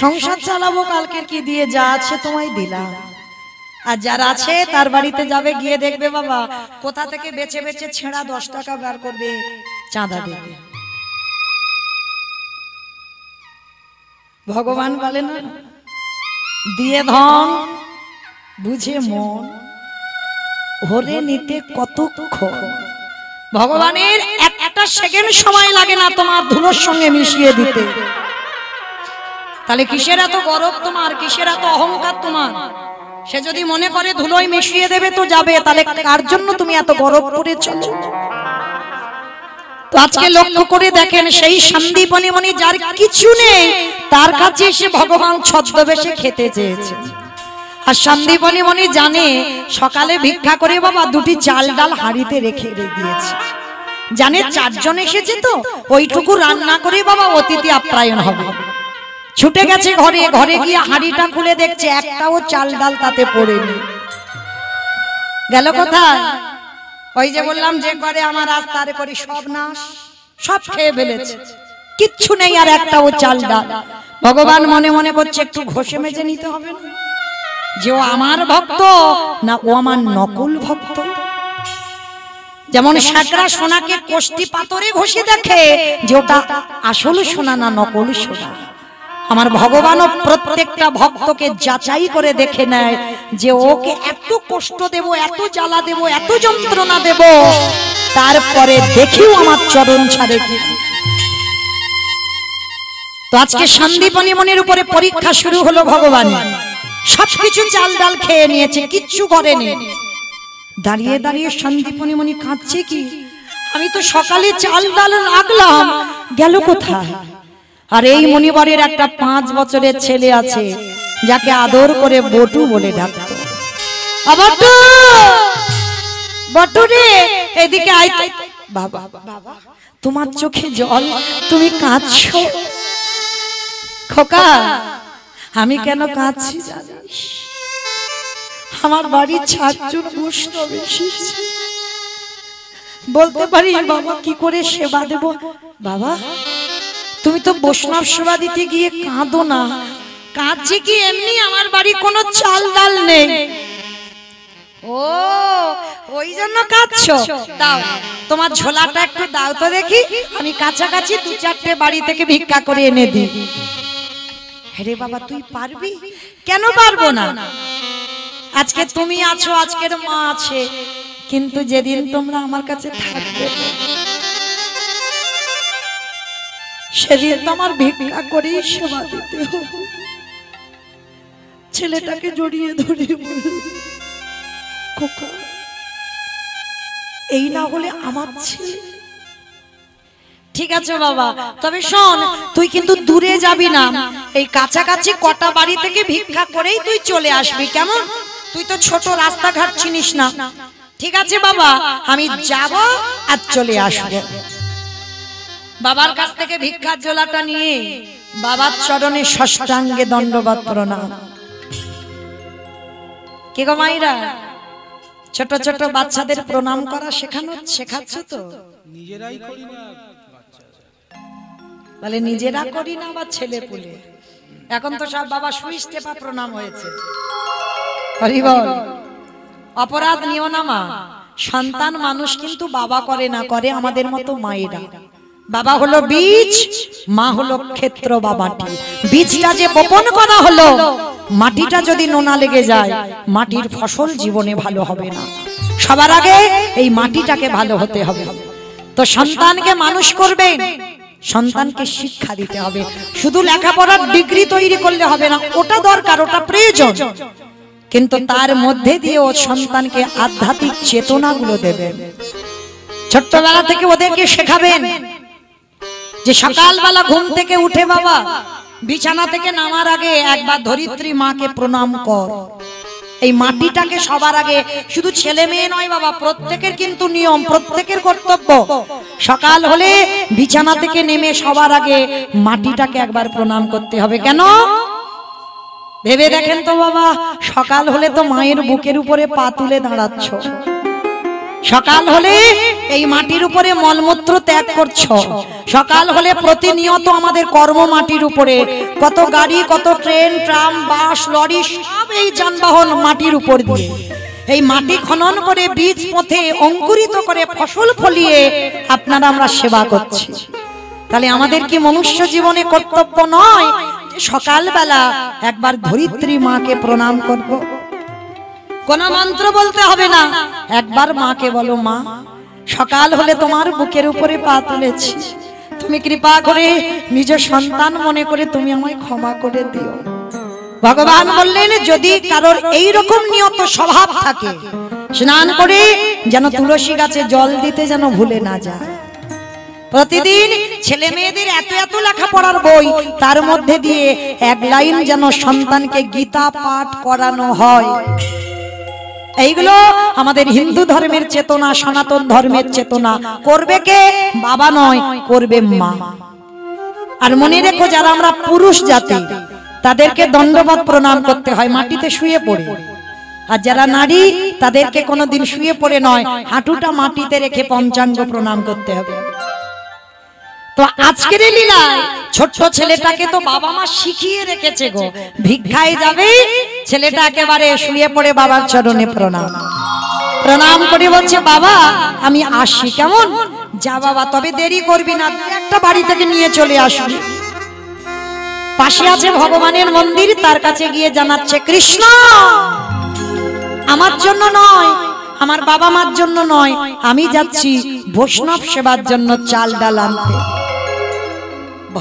সংসার চালাবো কালকের কি দিয়ে, যা আছে তোমায় দিলাম। আর যারা আছে তার বাড়িতে যাবে, গিয়ে দেখবে বাবা কোথা থেকে বেছে বেছে ছেঁড়া 10 টাকা বার করবে, চাঁদা দেবে। ভগবান বলে না, দিয়ে ধন বুঝে মন হরে নিতে কতক্ষণ। ভগবানের একটা সেকেন্ড সময় লাগে না তোমার ধুলোর সঙ্গে মিশিয়ে দিতে। তাহলে কিসের এত গর্ব তোমার, কিসের এত অহংকার তোমার? সে যদি মনে করে ধুলোয় মিশিয়ে দেবে তো যাবে, তাহলে কার জন্য তুমি এত গর্ব করে চলো? তো আজকে লক্ষ্য করে দেখেন, সেই সন্দীপনী মনি যার কিছু নেই তার কাছে এসে ভগবান ছদ্মবেশে খেতে চেয়েছে। আর সন্দীপনী মনি জানে সকালে ভিক্ষা করে বাবা 2টি চাল ডাল হাঁড়িতে রেখে দিয়েছে, জানে 4 জন এসেছে তো ওইটুকু রান্না করে বাবা অতিথি আপ্যায়ন হবে। ছুটে গেছে ঘরে, ঘরে গিয়ে হাঁড়িটা খুলে দেখছে একটাও চাল ডাল তাতে পড়েনি। গেল কোথায়? ওই যে বললাম যে করে আমার রাস্তার করি সব নাশ, সব খেয়ে ফেলেছে, কিচ্ছু নেই আর একটাও চাল ডাল। ভগবান মনে মনে করছে একটু ঘষে মেজে নিতে হবে না, যে ও আমার ভক্ত না ও আমার নকল ভক্ত। যেমন শেখরা সোনাকে কোষ্টি পাথরে ঘষে দেখে যে ওটা আসল সোনা না নকল সোনা, আমার ভগবানও প্রত্যেকটা ভক্তকে যাচাই করে দেখে নেয় যে ওকে এত কষ্ট দেব, এত জ্বালা দেব, এত যন্ত্রণা দেব, তারপরে দেখিও আমার চরণ ছাড়ে কি। তো আজকে সন্দীপনী মনির উপরে পরীক্ষা শুরু হলো। ভগবান সবকিছু চাল ডাল খেয়ে নিয়েছে, কিচ্ছু করেনি। দাঁড়িয়ে দাঁড়িয়ে সন্দীপনী মনি কাঁদছে, কি আমি তো সকালে চাল ডাল রাখলাম, গেল কোথায়? আর এই মনিবরের একটা 5 বছরের ছেলে আছে যাকে আদর করে বটু বলে ডাকতো। বটু, বটু রে এদিকে আয়। বাবা, বাবা তোমার চোখে জল, তুমি কাঁদছো? খোকা আমি কেন কাঁদছি জানিস? আমার বাড়ির 4 জন বৈষ্ণব এসেছে, বলতে পারি বাবা কি করে সেবা দেব? বাবা তুমি তো বৈষ্ণব সেবা দিতে গিয়ে কাঁদো না। কাঁদছে কি এমনি, আমার বাড়ি কোনো চাল ডাল নেই। ও ওই জন্য কাঁদছো? দাও তোমার ঝোলাটা একটু দাও তো দেখি, আমি কাছাকাছি 2-4টে বাড়ি থেকে ভিক্ষা করে এনে দিই। আরে বাবা তুই পারবি? কেন পারবো না? আজকে তুমি আছো, আজকের মা আছে, কিন্তু যেদিন তোমরা আমার কাছে থাকবে সেদিন তোমার ভিক্ষা করেই সেবা দিতে হবে। ছেলেটাকে জড়িয়ে ধরে বলল, খোকা এই না হলে আমার ছেলে। ঠিক আছে বাবা, তবে শোন তুই কিন্তু দূরে যাবি না, এই কাছাকাছি কটা বাড়ি থেকে ভিক্ষা করেই তুই চলে আসবি, কেমন? তুই তো ছোট রাস্তাঘাট চিনিস না। ঠিক আছে বাবা, আমি যাব আর চলে আসবো। বাবার কাছ থেকে ভিক্ষার ঝোলাটা নিয়ে বাবার চরণে ষষ্ঠাঙ্গে দণ্ডবত প্রণাম। কে গো মাইরা, ছোট ছোট বাচ্চাদের প্রণাম করা শেখাচ্ছ তো? নিজেরাই করি না, বলে নিজেরা করি না, বা ছেলে পুলে এখন তো সব বাবা সুইচ টেপা প্রণাম হয়েছে। হরি বল। অপরাধ নিও না মা, সন্তান মানুষ কিন্তু বাবা করে না, করে আমাদের মতো মায়েরা। বাবা হলো বীজ, মা হলো ক্ষেত্র বা মাটি। বীজটা যে বপন করা হলো, মাটিটা যদি নোনা লেগে যায়, মাটির ফসল জীবনে ভালো হবে না। সবার আগে এই মাটিটাকে ভালো হতে হবে। তো সন্তানকে মানুষ করবেন, সন্তানকে শিক্ষা দিতে হবে। শুধু লেখাপড়ার ডিগ্রি তৈরি করলে হবে না, ওটা দরকার, ওটা প্রয়োজন, কিন্তু তার মধ্যে দিয়ে ও সন্তানকে আধ্যাত্মিক চেতনাগুলো দেবেন। ছোট্টবেলা থেকে ওদেরকে শেখাবেন যে সকালবেলা ঘুম থেকে উঠে বাবা বিছানা থেকে নামার আগে একবার ধরিত্রী মাকে প্রণাম কর। এই মাটিটাকে সবার আগে, শুধু ছেলে মেয়ে নয় বাবা, প্রত্যেকের কিন্তু নিয়ম, প্রত্যেকের কর্তব্য। সকাল হলে বিছানা থেকে নেমে সবার আগে মাটিটাকে একবার প্রণাম করতে হবে। কেন? ভেবে দেখেন তো বাবা, সকাল হলে তো মায়ের বুকের উপরে পা তুলে দাঁড়াচ্ছ, সকাল হলে এই মাটির উপরে মলমূত্র ত্যাগ করছো, সকাল হলে প্রতিনিয়ত আমাদের কর্ম মাটির উপরে, কত গাড়ি, কত ট্রেন, ট্রাম, বাস, লরি, সব এই যানবাহন মাটির উপর দিয়ে, এই মাটি খনন করে বীজ পথে অঙ্কুরিত করে ফসল ফলিয়ে আপনারা আমরা সেবা করছি। তাহলে আমাদের কি মনুষ্য জীবনে কর্তব্য নয় সকালবেলা একবার ধরিত্রী মাকে প্রণাম করব? কোন মন্ত্র বলতে হবে না, একবার মাকে বলো, মা সকাল হলে তোমার বুকের উপরে পা তুলেছি, তুমি কৃপা করে নিজ সন্তান মনে করে তুমি আমায় ক্ষমা করে দিও। ভগবান বললেন যদি কারোর এই রকম নিয়ত স্বভাব থাকে, স্নান করে যেন তুলসী গাছে জল দিতে যেন ভুলে না যায়। প্রতিদিন ছেলে মেয়েদের এত এত লেখাপড়ার বই, তার মধ্যে দিয়ে এক লাইন যেন সন্তানকে গীতা পাঠ করানো হয়। এইগুলো আমাদের হিন্দু ধর্মের চেতনা, সনাতন ধর্মের চেতনা। করবে কে? বাবা নয়, করবে মা। আর মনে রেখো, যারা আমরা পুরুষ জাতি তাদেরকে দণ্ডবত প্রণাম করতে হয় মাটিতে শুয়ে পড়ে, আর যারা নারী তাদেরকে কোনোদিন শুয়ে পড়ে নয়, হাঁটুটা মাটিতে রেখে পঞ্চাঙ্গ প্রণাম করতে হবে। তো আজকের এই লীলায় ছোট্ট ছেলেটাকে তো বাবা মা শিখিয়ে রেখেছে গো, ভিক্ষায় যাবে ছেলেটা একেবারে শুয়ে পড়ে বাবার চরণে প্রণাম প্রণাম করে বলছে, বাবা আমি আসি, কেমন? যা বাবা, তবে দেরি করবি না, একটা বাড়ি থেকে নিয়ে চলে আসবি। পাশে আছে ভগবানের মন্দির, তার কাছে গিয়ে জানাচ্ছে, কৃষ্ণ আমার জন্য নয়, আমার বাবা মার জন্য নয়, আমি যাচ্ছি বৈষ্ণব সেবার জন্য চাল ডাল আনতে।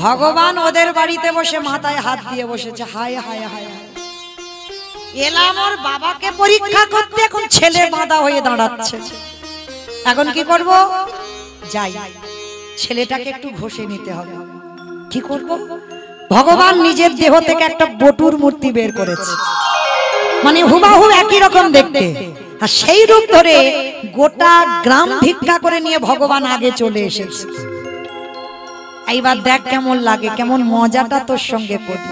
ভগবান ওদের বাড়িতে বসে মাথায় হাত দিয়ে বসেছে, হায় হায় হায়, এলাম ওর বাবাকে পরীক্ষা করতে, এখন ছেলে বাঁধা হয়ে দাঁড়াচ্ছে। এখন কি করব? যাই, ছেলেটাকে একটু ঘষে নিতে হবে। কি করব? ভগবান নিজের দেহ থেকে একটা বটুর মূর্তি বের করেছে, মানে হুবাহু একই রকম দেখতে, আর সেই রূপ ধরে গোটা গ্রাম ভিক্ষা করে নিয়ে ভগবান আগে চলে এসেছে। এইবার দেখ কেমন লাগে, কেমন মজাটা তোর সঙ্গে করি।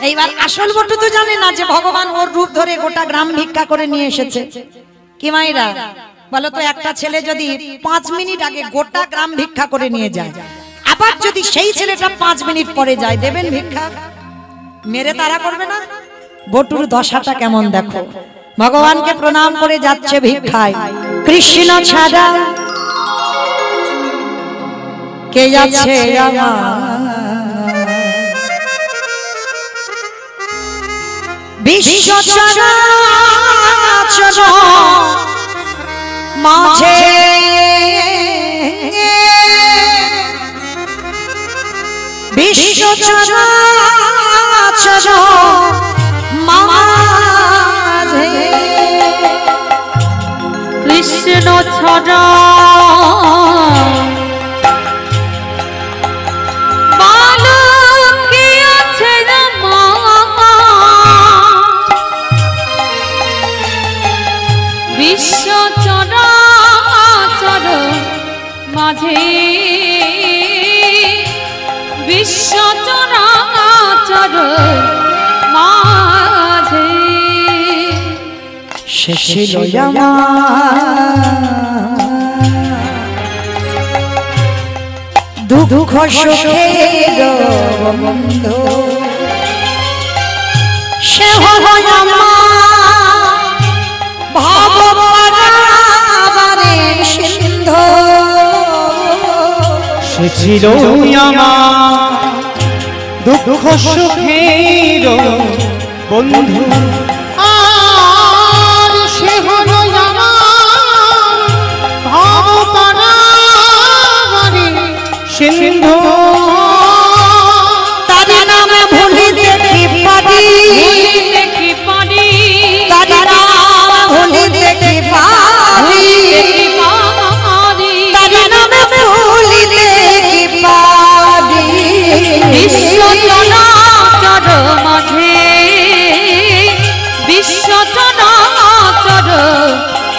এইবার আসল বটু তো জানে না যে ভগবান ওর রূপ ধরে গোটা গ্রাম ভিক্ষা করে নিয়ে এসেছে। কি মাইরা বলো তো, একটা ছেলে যদি 5 মিনিট আগে গোটা গ্রাম ভিক্ষা করে নিয়ে যায়, আবার যদি সেই ছেলেটা 5 মিনিট পরে যায়, দেবেন ভিক্ষা? মেরে তারা করবে না? বটুর দশাটা কেমন দেখো। ভগবানকে প্রণাম করে যাচ্ছে ভিক্ষায়, কৃষ্ণ ছাড়া কে যাচ্ছে বিশ্ব চরাচর মাঝে, বিশ্ব চরাচর মাঝে কৃষ্ণ ছড়া বিশ্ব চরাচর মাঝে, বিশ্ব চরাচর মাঝে শেষে দুঃখ সুখের বন্ধু, ছিল আমার দুঃখ সুখের বন্ধু, আর সে হলো আমার ভবতারারে সিন্ধু। তার নামে ভুলিতে কি পারি, ভুলিতে কি পারি, তার নাম ভুলিতে কি পারি, তার নামে ভুলিতে কি পারি। বিশ্ব চরাচর মাঝে, বিশ্ব চরাচর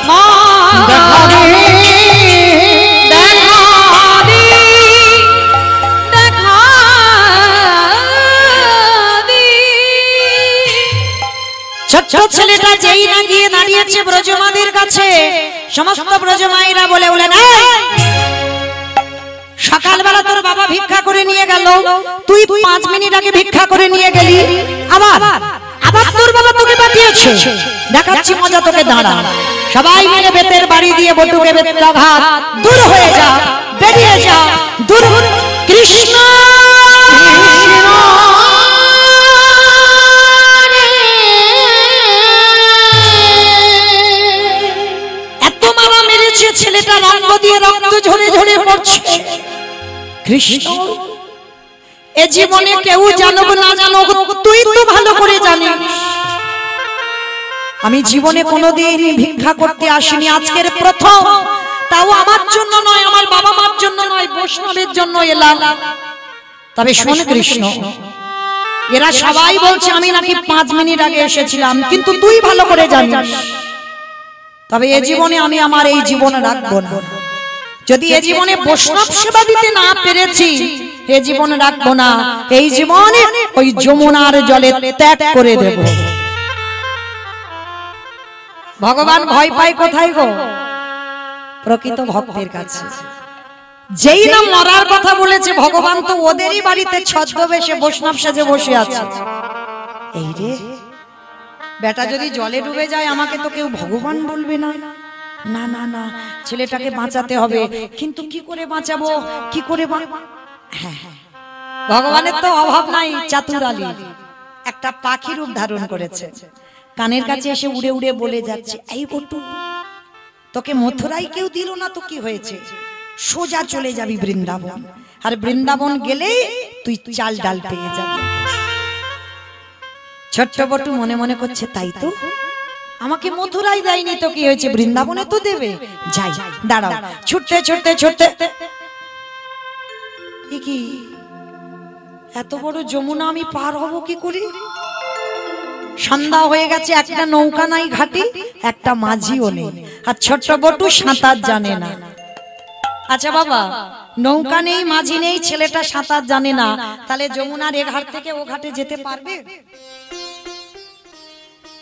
মাঝে ছোট্ট ছেলেটা যেই না গিয়ে দাঁড়িয়েছে ব্রজমাদের কাছে, সমস্ত ব্রজমায়েরা বলে উঠলেন, সকালবেলা তোর বাবা ভিক্ষা করে নিয়ে গেল, তুই 5 মিনিট আগে ভিক্ষা করে নিয়ে গেলি, আবার আবার তোর বাবা তোকে পাঠিয়েছে, দেখাচ্ছি মজা তোকে, দাঁড়া। সবাই মিলে বেতের বাড়ি দিয়ে বটুকে বেত্রাঘাত, দূর হয়ে যা, বেরিয়ে যা, দূর। কৃষ্ণ এত মারা মেরেছে, ছেলেটা রক্ত দিয়ে রক্ত ঝরে ঝরে পড়ছে। কৃষ্ণ এ জীবনে কেউ জানুক না জানুক, তুই তো ভালো করে জানিস আমি জীবনে কোনোদিন ভিক্ষা করতে আসিনি, আজকের প্রথম, তাও আমার জন্য নয়, আমার বাবা মার জন্য নয়, বৈষ্ণবের জন্য এলাম। তবে শোন কৃষ্ণ, এরা সবাই বলছে আমি নাকি 5 মিনিট আগে এসেছিলাম, কিন্তু তুই ভালো করে জানিস, তবে এ জীবনে আমি আমার এই জীবন রাখবো না। যদি এ জীবনে বৈষ্ণব সেবা দিতে না পেরেছি, এ জীবন রাখবো না, এই জীবনে ওই যমুনার জলে ত্যাগ করে দেব। ভগবান ভয় পায় কোথায় গো? প্রকৃত ভক্তের কাছে। যেই না মরার কথা বলেছে, ভগবান তো ওদেরই বাড়িতে ছদ্মবেশে বৈষ্ণব সেজে বসে আছে। এই রে বেটা, যদি জলে ডুবে যায় আমাকে তো কেউ ভগবান বলবে না। না না না, ছেলেটাকে বাঁচাতে হবে, কিন্তু কি করে বাঁচাবো, কি করে? হ্যাঁ, ভগবানের তো অভাব নাই, চাতুর আলী একটা পাখি রূপ ধারণ করেছে, কানের কাছে এসে উড়ে উড়ে বলে যাচ্ছে, এই বটু, তোকে মথুরাই কেউ দিল না তো কি হয়েছে, সোজা চলে যাবি বৃন্দাবন, আর বৃন্দাবন গেলে তুই চাল ডাল পেয়ে যাবি। ছোট্ট বটু মনে মনে করছে, তাই তো, আমাকে মথুরাই দেয়নি তো কি হয়েছে, বৃন্দাবনে তো দেবে, যাই, দাঁড়াও। ছুটতে ছুটতে ছুটতে, কি এত বড় যমুনা আমি পার হব কি করে? সন্ধ্যা হয়ে গেছে, একটা নৌকা নাই ঘাটে, একটা মাঝিও নেই, আর ছোট্ট বটু সাঁতার জানে না। আচ্ছা বাবা, নৌকা নেই, মাঝি নেই, ছেলেটা সাঁতার জানে না, তাহলে যমুনার এ ঘাট থেকে ও ঘাটে যেতে পারবে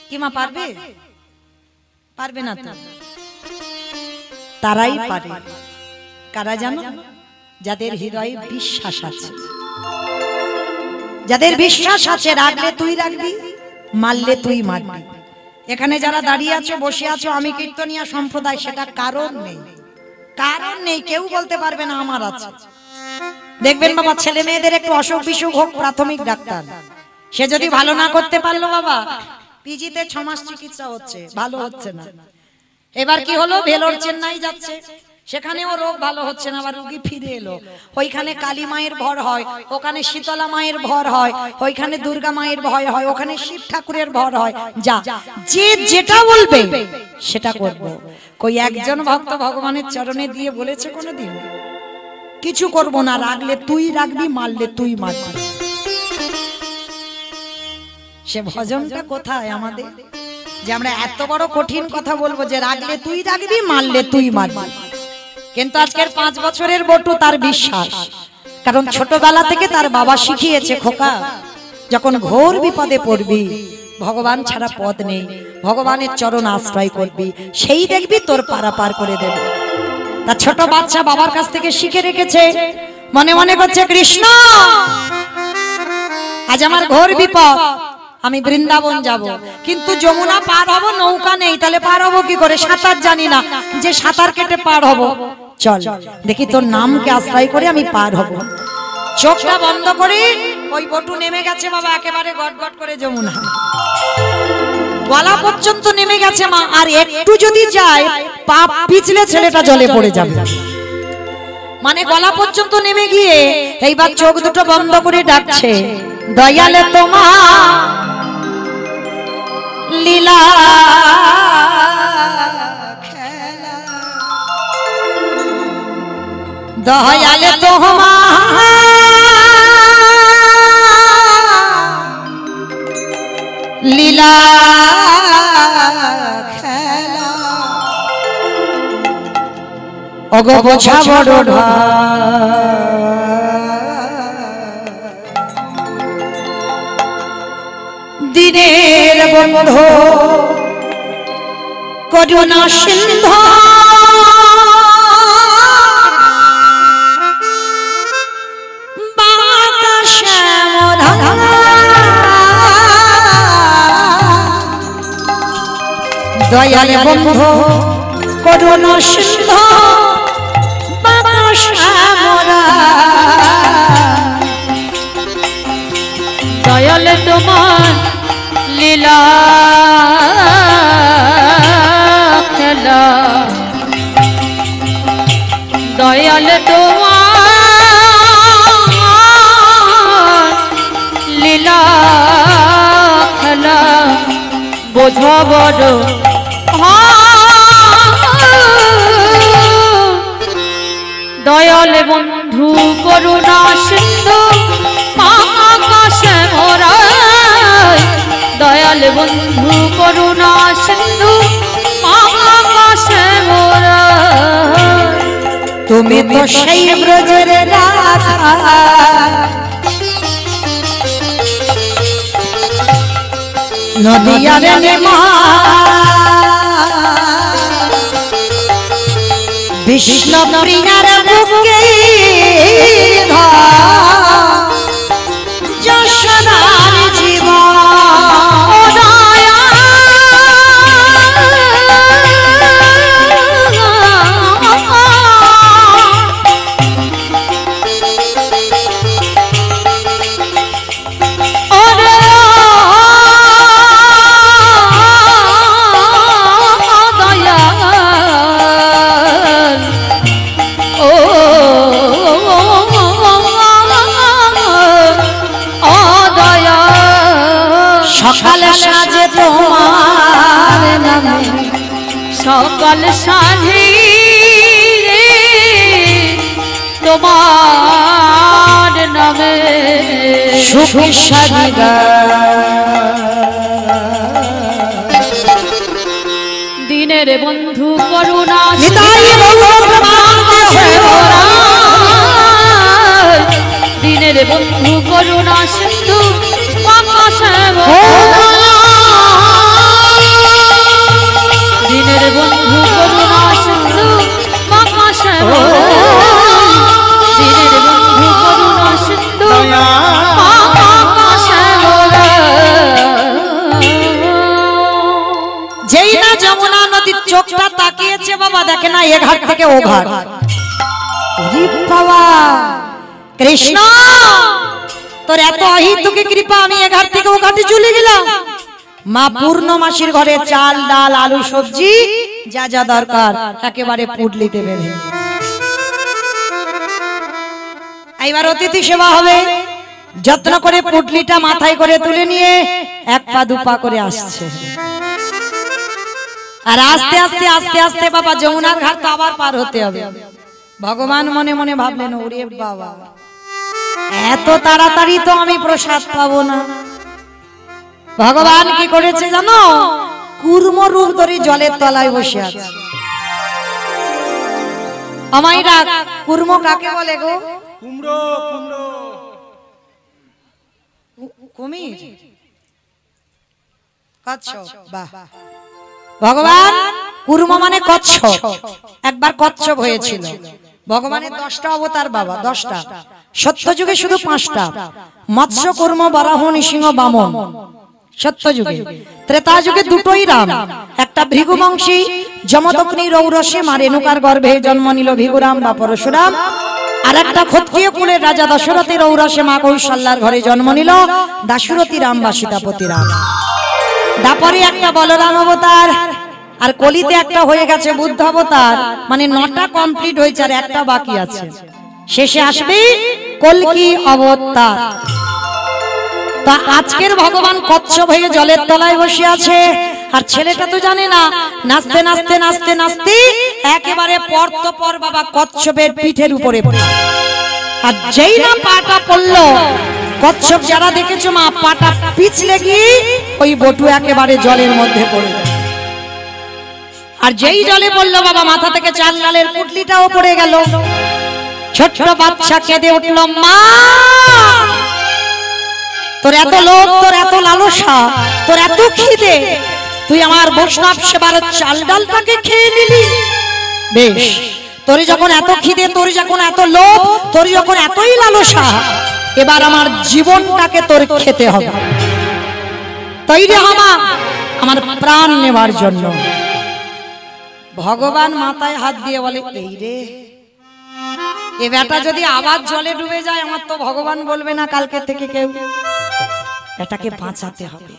কি মা? পারবে? পারবে না তো। তারাই পারে, কারা জানো? যাদের হৃদয়ে বিশ্বাস আছে, যাদের বিশ্বাস আছে, রাখলে তুই রাখবি, মারলে তুই মারবি। এখানে যারা দাঁড়িয়ে আছো, বসে আছো, আমি কীর্তনিয়া সম্প্রদায়, সেটা কারণ নেই, কারণ নেই, কেউ বলতে পারবে না আমার আছে। দেখবেন বাবা, ছেলে মেয়েদের একটু অসুখ বিসুখ হোক, প্রাথমিক ডাক্তার, সে যদি ভালো না করতে পারলো, বাবা পিজিতে 6 মাস চিকিৎসা হচ্ছে, ভালো হচ্ছে না। এবার কি হলো, ভেলোর চেন্নাই যাচ্ছে, সেখানেও রোগ ভালো হচ্ছে না, আবার রোগী ফিরে এলো। ওইখানে কালী মায়ের ভর হয়, ওখানে শীতলা মায়ের ভর হয়, ওইখানে দুর্গা মায়ের ভয় হয়, ওখানে শিব ঠাকুরের ভর হয়। যা, যে যেটা বলবে সেটা করব। কই একজন ভক্ত ভগবানের চরণে দিয়ে বলেছে কোনোদিন কিছু করব না, রাখলে তুই রাখবি, মারলে তুই মারবি? সে ভজনটা কোথায় আমাদের, যে আমরা এত বড় কঠিন কথা বলবো যে রাখলে তুই রাখবি, মারলে তুই মারবি? কিন্তু আজকের 5 বছরের বটু, তার বিশ্বাস, কারণ ছোটবেলা থেকে তার বাবা শিখিয়েছে, খোকা যখন ঘোর বিপদে পড়বি, ভগবান ছাড়া পথ নেই, ভগবানের চরণ আশ্রয় করবি, সেই দেখবি তোর পারাপার করে দেবে। তার ছোট বাচ্চা বাবার কাছ থেকে শিখে রেখেছে, মনে মনে করছে, কৃষ্ণ আজ আমার ঘোর বিপদ, আমি বৃন্দাবন যাব, কিন্তু যমুনা পার হব, নৌকা নেই, তাহলে পার হব কি করে? সাঁতার জানি না, যে সাঁতার কেটে পার হব, চল দেখি তোর নামকে আশ্রয় করে আমি পার হব। চোখটা বন্ধ করে ওই বটু নেমে গেছে বাবা, একেবারে গটগট করে যমুনা, গলা পর্যন্ত নেমে গেছে মা। আর একটু যদি যায় পা পিছলে ছেলেটা জলে পড়ে যাবে, মানে গলা পর্যন্ত নেমে গিয়ে এইবার চোখ দুটো বন্ধ করে ডাকছে, দয়ালে তোমার লীলা খেলা, দয়ালে তোমার লীলা খেলা, ওগো বোঝা বড় দিনের বন্ধু করুণা সিন্ধু, বাতাসে মোরা দয়ালে বন্ধু করুণা সিন্ধু, বাতাসে মোরা দয়ালে তোমার লীলা খেলা, দয়ালে তোমার লীলা খেলা, বোঝা বড় দয়ালে বন্ধু করুণা সিন্ধু, আকাশে মোরা দয়াল বন্ধু করুণা সিন্ধু, আকাশে মোরা তুমি তো সেই ব্রজের রাধা, নদিয়ার নেমা বিষ্ণু প্রিয়ার বুকে যশোদার জীবন, সকাল সাজে তোমার নামে, সকাল সাঁঝে তোমার নামে সুখ সাজিগা দিনের বন্ধু করুণা নিতাই দিনের বন্ধু করুণা সিন্ধু, আকাশে দিনের বন্ধু করুণা সিন্ধু, আকাশে দিনের বন্ধু করুণা সিন্ধু, আকাশে যেই না যমুনা নদীর চোখটা তাকিয়েছে বাবা, দেখে না এ ঘাট থেকে ও ঘাট, বাবা কৃষ্ণ তোর এত অহিতুকি কৃপা, আমি এ ঘাট থেকে ও ঘাটে চলে গেলাম। মা পূর্ণমাসীর ঘরে চাল ডাল আলু সবজি যা যা দরকার একেবারে পুডলিতে বেঁধে, এইবার অতিথি সেবা হবে। যত্ন করে পুডলিটা মাথায় করে তুলে নিয়ে এক পা দু পা করে আসছে, আর আস্তে আস্তে আস্তে আস্তে বাবা যমুনার ঘাট তো আবার পার হতে হবে। ভগবান মনে মনে ভাবলেন, ওরে বাবা এত তাড়াতাড়ি তো আমি প্রসাদ পাবো না। ভগবান কি করেছে জানো, কুর্ম রূপ ধরে জলের তলায় বসে আছে। আমাইরা কুর্ম কাকে বলে গো? কুমড়ো কুমড়ো কুমির, কচ্ছপ। বাহ, ভগবান কুর্ম মানে কচ্ছপ, একবার কচ্ছপ হয়েছিল। ভগবানের 10টা অবতার বাবা, 10টা। সত্যযুগে শুধু 5টা, মৎস্য কুর্ম বরাহ নৃসিংহ বামন। সত্যযুগে, ত্রেতা যুগে দুটোই রাম, একটা ভৃগুবংশী যমদগ্নি রৌরসে মা রেণুকার গর্ভে জন্ম নিল ভিগুরাম বা পরশুরাম। আর একটা ক্ষত্রিয় কুলের রাজা দশরথের ঔরসে মা কৌশল্যার ঘরে জন্ম নিল দাশরথী রাম বা সীতাপতি রাম। তারপরে একটা বলরাম অবতার, আর কলিতে একটা হয়ে গেছে বুদ্ধ অবতার, মানে 9টা কমপ্লিট হয়েছে আর একটা বাকি আছে। শেষে আসবে কল্কি অবতার। তা আজকের ভগবান কচ্ছপ হয়ে জলের তলায় বসে আছে, আর ছেলেটা তো জানে না, নাচতে নাচতে নাচতে নাচতে একেবারে পর বাবা কচ্ছপের পিঠের উপরে পড়ে। আর যেই না পাটা পড়লো, কচ্ছপ যারা দেখেছো মা, পাটা পিছলে গিয়ে ওই বটু একেবারে জলের মধ্যে পড়ে যায়। আর যেই জলে পড়লো বাবা, মাথা থেকে চাল ডালের পুটলিটাও পড়ে গেল। ছোট্ট বাচ্চা কেঁদে উঠল, মা তোর এত লোভ, তোর এত লালসা, তোর এত খিদে, তুই আমার বৈষ্ণব সেবার চাল ডালটাকে খেয়ে নিলি। বেশ, তোর যখন এত খিদে, তোর যখন এত লোভ, তোর যখন এতই লালসা, এবার আমার জীবনটাকে তোর খেতে হবে। তৈরি হমা আমার প্রাণ নেবার জন্য। ভগবান মাথায় হাত দিয়ে বলে, এই রে, এ বেটা যদি আবার জলে ডুবে যায়, আমার তো ভগবান বলবে না কালকে থেকে কেউ। এটাকে বাঁচাতে হবে।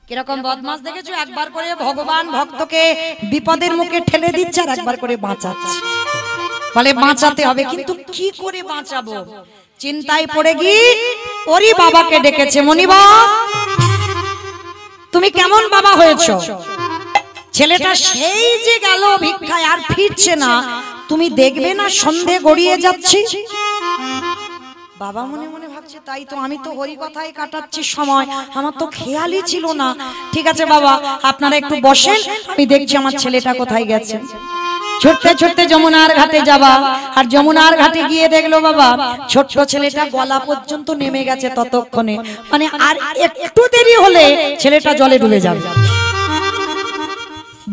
কিরকম বদমাস দেখেছো, একবার করে ভগবান ভক্তকে বিপদের মুখে ঠেলে দিচ্ছে, আর একবার করে বাঁচাচ্ছে। বলে বাঁচাতে হবে, কিন্তু কি করে বাঁচাবো? চিন্তায় পড়ে গিয়ে ওরই বাবাকে ডেকেছে, মনিবা তুমি কেমন বাবা হয়েছো? ছেলেটা সেই যে গেল ভিক্ষায়, আর ফিরছে না, তুমি দেখবে না সন্ধে গড়িয়ে যাচ্ছে। বাবা মনে মনে ভাবছে, তাই তো, আমি তো হরি কথাই কাটাচ্ছি সময়, আমার তো খেয়ালই ছিল না। ঠিক আছে বাবা, আপনারা একটু বসেন, আমি দেখছি আমার ছেলেটা কোথায় গেছে। ছুটতে ছুটতে যমুনার ঘাটে যাবা, আর যমুনার ঘাটে গিয়ে দেখলো বাবা ছোট্ট ছেলেটা গলা পর্যন্ত নেমে গেছে ততক্ষণে, মানে আর একটু দেরি হলে ছেলেটা জলে ডুবে যাবে।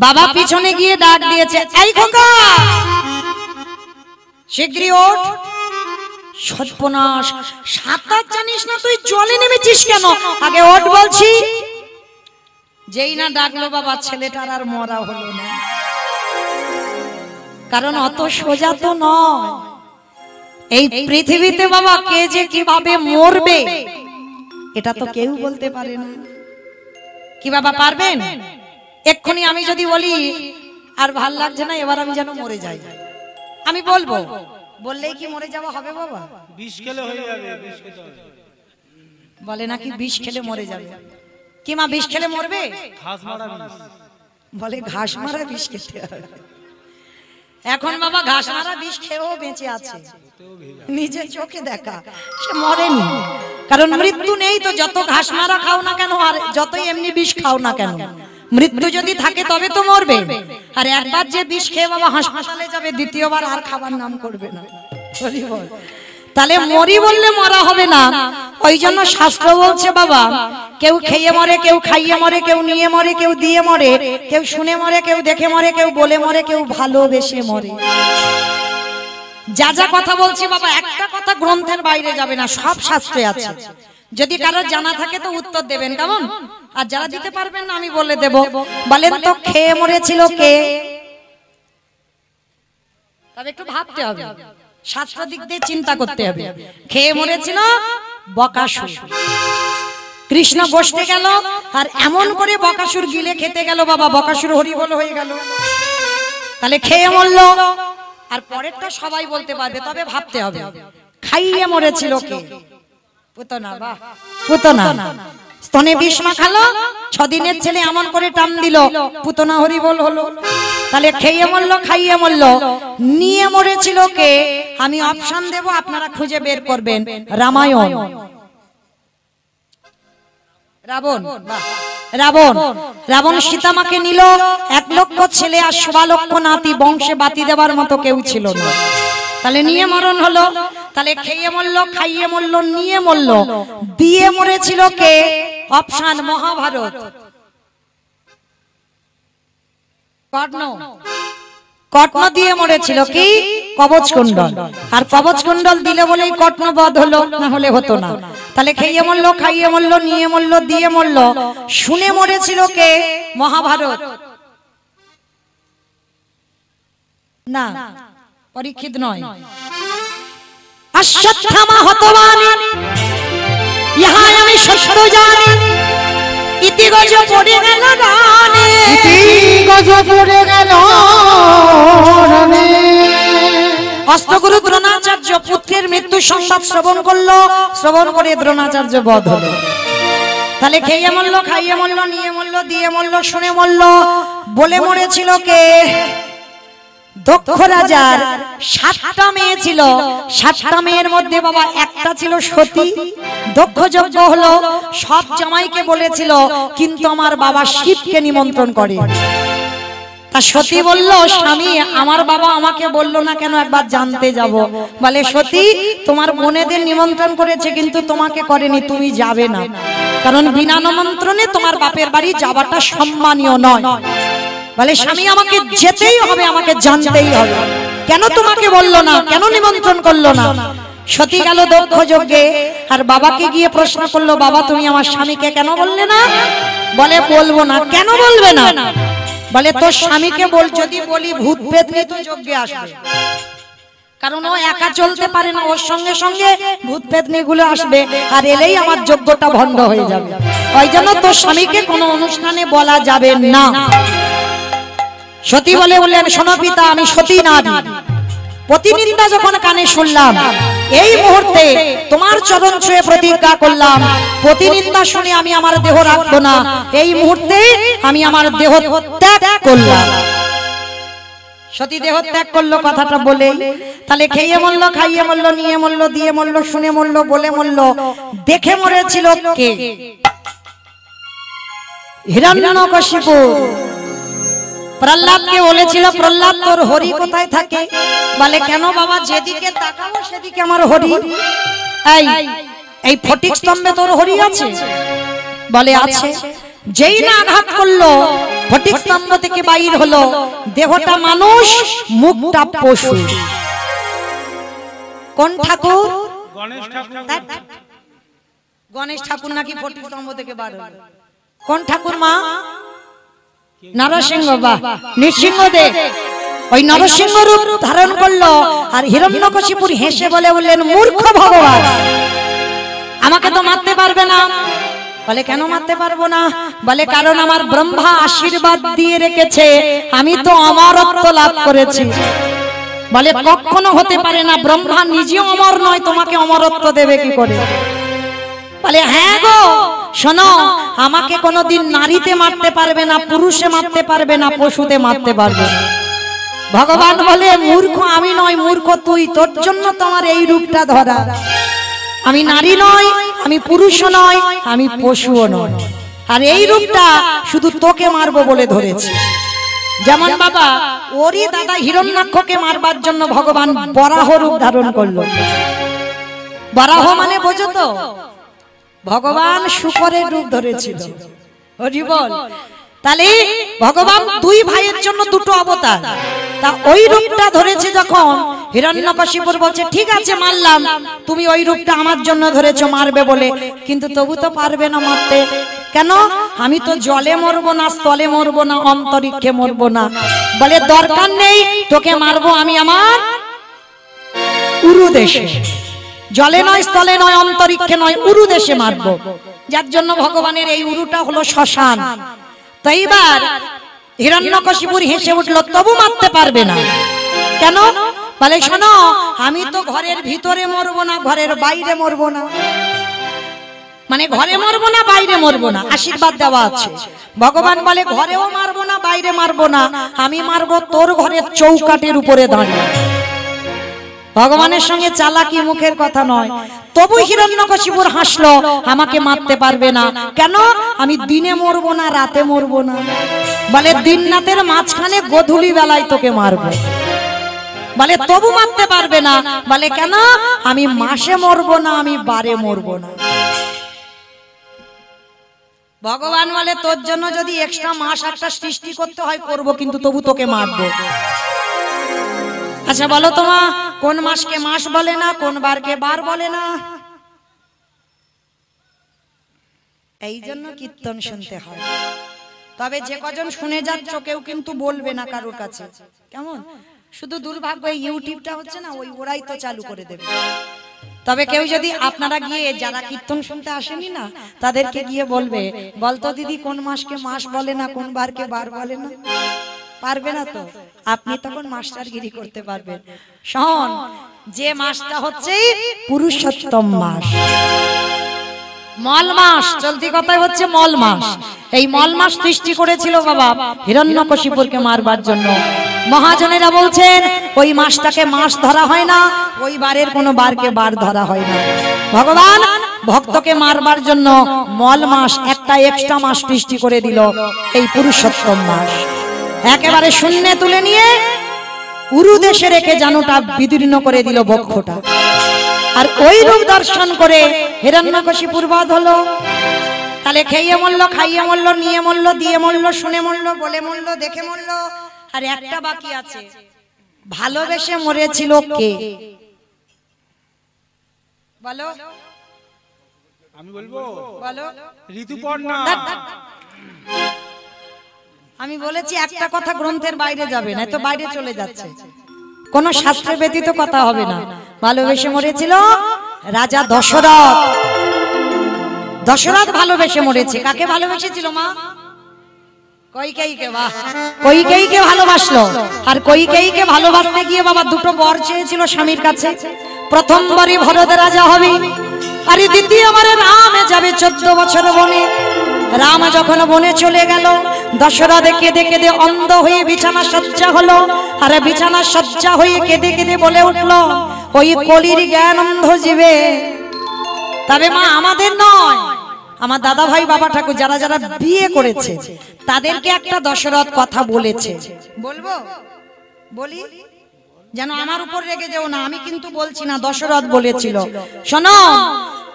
বাবা পিছনে গিয়ে ডাক দিয়েছে, এই খোকা শিগগিরই ওঠ। সর্বনাশ, সাঁতার জানিস না তুই, জলে নেমেছিস কেন? আগে ওঠ বলছি। যেই না ডাকলো বাবা, ছেলেটার আর মরা হলো না, কারণ অত সোজা তো নয়। এই পৃথিবীতে বাবা কে যে কিভাবে মরবে এটা তো কেউ বলতে পারে না। কি বাবা পারবেন? এক্ষুনি আমি যদি বলি আর ভাল লাগছে না, এবার আমি যেন মরে যাই, আমি বলবো, বললেই কি মরে যাওয়া হবে বাবা? বিষ খেলে হয়ে যাবে, বিষ খেতে হবে। বলে নাকি বিষ খেলে মরে যাবে। কি মা বিষ খেলে মরবে? ঘাস মারা বিষ। বলে ঘাস মারা বিষ খেতে হবে। এখন বাবা ঘাস মারা বিষ খেয়েও বেঁচে আছে, নিজে চোখে দেখা, সে মরেনি। কারণ মৃত্যু নেই তো, যত ঘাস মারা খাও না কেন, আর যতই এমনি বিষ খাও না কেন, মৃত্যু যদি থাকে তবে তো মরবে। আর একবার যে বিষ খেয়ে বাবা হাসপাতালে যাবে, দ্বিতীয়বার আর খাবার নাম করবে না। তাহলে মরি বললে মরা হবে না। ওই জন্য শাস্ত্র বলছে বাবা, কেউ খেয়ে মরে, কেউ খাইয়ে মরে, কেউ নিয়ে মরে, কেউ দিয়ে মরে, কেউ শুনে মরে, কেউ দেখে মরে, কেউ বলে মরে, কেউ ভালোবেসে মরে। যা যা কথা বলছি বাবা, একটা কথা গ্রন্থের বাইরে যাবে না, সব শাস্ত্রে আছে। যদি কারো জানা থাকে তো উত্তর দেবেন, কেমন? আর যারা দিতে পারবেন না আমি বলে দেব। বলেন তো, খেয়ে মরেছিল কে? তবে একটু ভাবতে হবে, শাস্ত্র দিক দিয়ে চিন্তা করতে হবে। খেয়ে মরেছিল বকাসুর। কৃষ্ণ বসতে গেল, আর এমন করে বকাসুর গিলে খেতে গেল বাবা, বকাসুর হরিবোল হয়ে গেল। তাহলে খেয়ে মরল। আর পরেরটা সবাই বলতে পারবে, তবে ভাবতে হবে। খাইয়ে মরেছিল কে? পুতনা। বাহ, পুতনা। স্তনে বিষ মাখালো, 6 দিনের ছেলে এমন করে টান দিল, পুতনা হরিবোল হলো। তাহলে খেয়ে মরল, খাইয়ে মরল, নিয়ে মরেছিল কে? আমি অপশন দেব, আপনারা খুঁজে বের করবেন। রামায়ণ। রাবণ। রাবণ। রাবণ সীতামাকে নিল, 1 লক্ষ ছেলে আর 1.25 লক্ষ নাতি, বংশে বাতি দেবার মতো কেউ ছিল না। তাহলে নিয়ে মরণ হলো। তাহলে খেয়ে মরল, খাইয়ে মরল, নিয়ে মরল, দিয়ে মরেছিল কে? অপশন মহাভারত। কর্ণ। কর্ণ দিয়ে মরেছিল কি? কবচ কুণ্ডল। আর কবচ কুণ্ডল দিলে বলেই কর্ণ বধ হলো, না হলে হতো না। তাহলে খেয়ে মরল, খাইয়ে মরল, নিয়ে মরল, দিয়ে মরল, শুনে মরেছিল কে? মহাভারত। না, পরীক্ষিত নয়। অশ্বত্থামা হতবানি ইহা আমি সত্য জানি, ইতি গজ পড়ে গেল রানে, ইতি গজ পড়ে গেল রানে। অস্ত্রগুরু দ্রোণাচার্য পুত্রের মৃত্যু সংবাদ শ্রবণ করলো, শ্রবণ করে দ্রোণাচার্য বধ হলো। তাহলে খেয়ে মরলো, খাইয়ে মরলো, নিয়ে মরলো, দিয়ে মরলো, শুনে মরলো। বলে মরেছিল কে? দক্ষ রাজার 7টা মেয়ে ছিল, 7টা মেয়ের মধ্যে বাবা একটা ছিল সতী। দক্ষ যজ্ঞ হলো, সব জামাইকে বলেছিল, কিন্তু আমার বাবা শিবকে নিমন্ত্রণ করে। তা সতী বলল, স্বামী আমার বাবা আমাকে বললো না কেন, একবার জানতে যাব। বলে সতী, তোমার বোনেদের নিমন্ত্রণ করেছে কিন্তু তোমাকে করেনি, তুমি যাবে না, কারণ বিনা নিমন্ত্রণে তোমার বাপের বাড়ি যাওয়াটা সম্মানীয় নয়। বলে স্বামী আমাকে যেতেই হবে, আমাকে জানতেই হবে, কেন তোমাকে বললো না, কেন নিমন্ত্রণ করলো না? সতী গেল দক্ষ যজ্ঞে, আর বাবাকে গিয়ে প্রশ্ন করলো, বাবা তুমি আমার স্বামীকে কেন বললে না? বলে বলবো না। কেন বলবে না? বলে তোর স্বামীকে বল, যদি বলি ভূত পেতনি তো যজ্ঞে আসবে, কারণ ও একা চলতে পারে না, ওর সঙ্গে সঙ্গে ভূত পেতনি গুলো আসবে, আর এলেই আমার যজ্ঞটা ভণ্ড হয়ে যাবে। ওই জন্য তোর স্বামীকে কোনো অনুষ্ঠানে বলা যাবে না। সতী বললেন, শোনো পিতা, আমি সতী নারী, প্রতিনিন্দা যখন কানে শুনলাম, এই মুহূর্তে তোমার চরণ ছুঁয়ে প্রতিজ্ঞা করলাম, প্রতিনিন্দা শুনে আমি আমার দেহ রাখবো না, এই মুহূর্তে আমি আমার দেহ ত্যাগ করলাম। সতী দেহ ত্যাগ করলো কথাটা বলে। তাহলে খেয়ে মরলো, খাইয়ে মরলো, নিয়ে মরলো, দিয়ে মরলো, শুনে মরলো, বলে মরলো। দেখে মরেছিল কে? হিরণ্যকশিপু। প্রহ্লাদকে বলেছিল, প্রহ্লাদ তোর হরি কোথায় থাকে? বলে কেন বাবা, যেদিকে তাকাবো সেদিকে আমার হরি। এই ফটিক স্তম্ভে তোর হরি আছে? বলে আছে। যেই না আঘাত করলো, ফটিক স্তম্ভ থেকে বাইর হলো, দেহটা মানুষ, মুখটা পশু। কোন ঠাকুর? গণেশ ঠাকুর নাকি ফটিক স্তম্ভ থেকে বার হলো? কোন ঠাকুর মা? নরসিংহ। বা নৃসিংহদেব ওই নরসিংহ রূপ ধারণ করলো। আর হিরণ্যকশিপুর হেসে বললেন, মূর্খ ভগবান, আমাকে তো মারতে পারবে না। বলে কেন মারতে পারবো না? বলে কারণ আমার ব্রহ্মা আশীর্বাদ দিয়ে রেখেছে, আমি তো অমরত্ব লাভ করেছি। বলে কখনো হতে পারে না, ব্রহ্মা নিজেও অমর নয়, তোমাকে অমরত্ব দেবে কি করে? বলে হ্যাঁ গো, শোনো, আমাকে কোনোদিন নারীতে মারতে পারবে না, পুরুষে মারতে পারবে না, পশুতে মারতে পারবে না। ভগবান বলে, মূর্খ আমি নয়, মূর্খ তুই, তোর জন্য তোমার এই রূপটা ধরা। আমি নারী নয়, আমি পুরুষও নয়, আমি পশুও নয়, আর এই রূপটা শুধু তোকে মারবো বলে ধরেছি। যেমন বাবা ওরই দাদা হিরণ্যাক্ষকে মারবার জন্য ভগবান বরাহ রূপ ধারণ করলো। বরাহ মানে বোঝো তো, ভগবান শুকরের রূপ ধরেছিল। হরি বল। তাহলে ভগবান দুই ভাইয়ের জন্য দুটো অবতার, তা ওই রূপটা ধরেছে যখন, হিরণ্যকশিপুর বলছে ঠিক আছে মারলাম, তুমি ওই রূপটা আমার জন্য ধরেছো মারবে বলে, কিন্তু তবু তো পারবে না মারতে। কেন? আমি তো জলে মরবো না, স্থলে মরবো না, অন্তরিক্ষে মরবো না। বলে দরকার নেই, তোকে মারবো আমি আমার উরু দেশে, জলে নয়, স্থলে নয়, অন্তরিক্ষে নয়, উরু দেশে মারবো। যার জন্য ভগবানের এই উরুটা হলো শ্মশান। তো এইবার হিরণ্যকশিপুর হেসে উঠলো, তবু মারতে পারবে না। কেন? বলে শোনো, আমি তো ঘরের ভিতরে মরবো না, ঘরের বাইরে মরবো না, মানে ঘরে মরবো না, বাইরে মরবো না, আশীর্বাদ দেওয়া আছে। ভগবান বলে ঘরেও মারবো না, বাইরে মারবো না, আমি মারবো তোর ঘরের চৌকাটের উপরে দাঁড়িয়ে। ভগবানের সঙ্গে চালাকি মুখের কথা নয়। তবু হিরণ্যকশিপুর হাসলো, আমাকে মারতে পারবে না। কেন? আমি দিনে মরবো না, রাতে মরবো না। বলে দিন রাতের মাঝখানে গোধূলি বেলায় তোকে মারবো। বলে তবু মারতে পারবে না। বলে কেন? আমি মাসে মরবো না, আমি বারে মরবো না। ভগবান বলে তোর জন্য যদি এক্সট্রা মাস একটা সৃষ্টি করতে হয় করবো, কিন্তু তবু তোকে মারবো। আচ্ছা বলো তোমা, কোন মাসকে মাস বলে না, কোন বারকে বার বলে না? এই জন্য কীর্তন শুনতে হয়। তবে যে কজন শুনে যাচ্ছ কেউ কিন্তু বলবে না কারোর কাছে, কেমন? শুধু দুর্ভাগ্য এই ইউটিউবটা হচ্ছে না, ওরাই তো চালু করে দেবে। তবে কেউ যদি আপনারা গিয়ে যারা কীর্তন শুনতে আসেনি না তাদেরকে গিয়ে বলবে, বলতো দিদি কোন মাসকে মাস বলে না, কোন বারকে বার বলে না, পারবে না তো আপনি তখন মাস্টারগিরি করতে পারবেন। শোন, যে মাসটা হচ্ছে পুরুষোত্তম মাস, মল মাস, চলতি কথায় হচ্ছে মল মাস। এই মল মাস সৃষ্টি করেছিল বাবা হিরণ্যকশিপুরকে মারবার জন্য। মহাজনেরা বলছেন ওই মাসটাকে মাস ধরা হয় না, ওই বারের কোনো বারকে বার ধরা হয় না। ভগবান ভক্তকে মারবার জন্য মল মাস একটা এক্সট্রা মাস সৃষ্টি করে দিল, এই পুরুষোত্তম মাস। একেবারে শূন্যে তুলে নিয়ে উরু দেশে রেখে জানুটা বিদীর্ণ করে দিল বক্ষটা। আর ওই রূপ দর্শন করে হিরণ্যকশিপুর বধ হলো। তাহলে খেয়ে মরল, খাইয়ে মরল, নিয়ে মরল, দিয়ে মরল, শুনে মরল, বলে মরল, দেখে মরল। আর একটা বাকি আছে, ভালোবেসে মরেছিল কে? বলো, আমি বলবো, বলো। ঋতুপর্ণা। আমি বলেছি একটা কথা গ্রন্থের বাইরে যাবে না, তো বাইরে চলে যাচ্ছে, কোন শাস্ত্রে ব্যতীত কথা হবে না। ভালোবেসে মরেছিল রাজা দশরথ। দশরথ ভালোবেসে মরেছে। কাকে ভালোবেসেছিল মা? কইকেয়ীকে। বাহ, কইকেয়ীকে ভালোবাসলো। আর কইকেয়ীকে ভালোবাসতে গিয়ে বাবা দুটো বর চেয়েছিল স্বামীর কাছে। প্রথমবারই ভরত রাজা হবে, আর দ্বিতীয়বারে রামে যাবে 14 বছর বনে। রাম যখন বনে চলে গেল, দশরথ কেঁদে কেঁদে অন্ধ হয়ে বিছানা সজ্জা হলো। আর বিছানা সজ্জা হয়ে কেঁদে কেঁদে বলে উঠলো, ওই কলির জ্ঞান অন্ধ জীবে। তবে মা আমাদের নয়, আমার দাদা ভাই বাবা ঠাকুর যারা যারা বিয়ে করেছে তাদেরকে একটা দশরথ কথা বলেছে। বলবো? বলি, যেন আমার উপর রেগে যেও না, আমি কিন্তু বলছি না, দশরথ বলেছিল, শোনো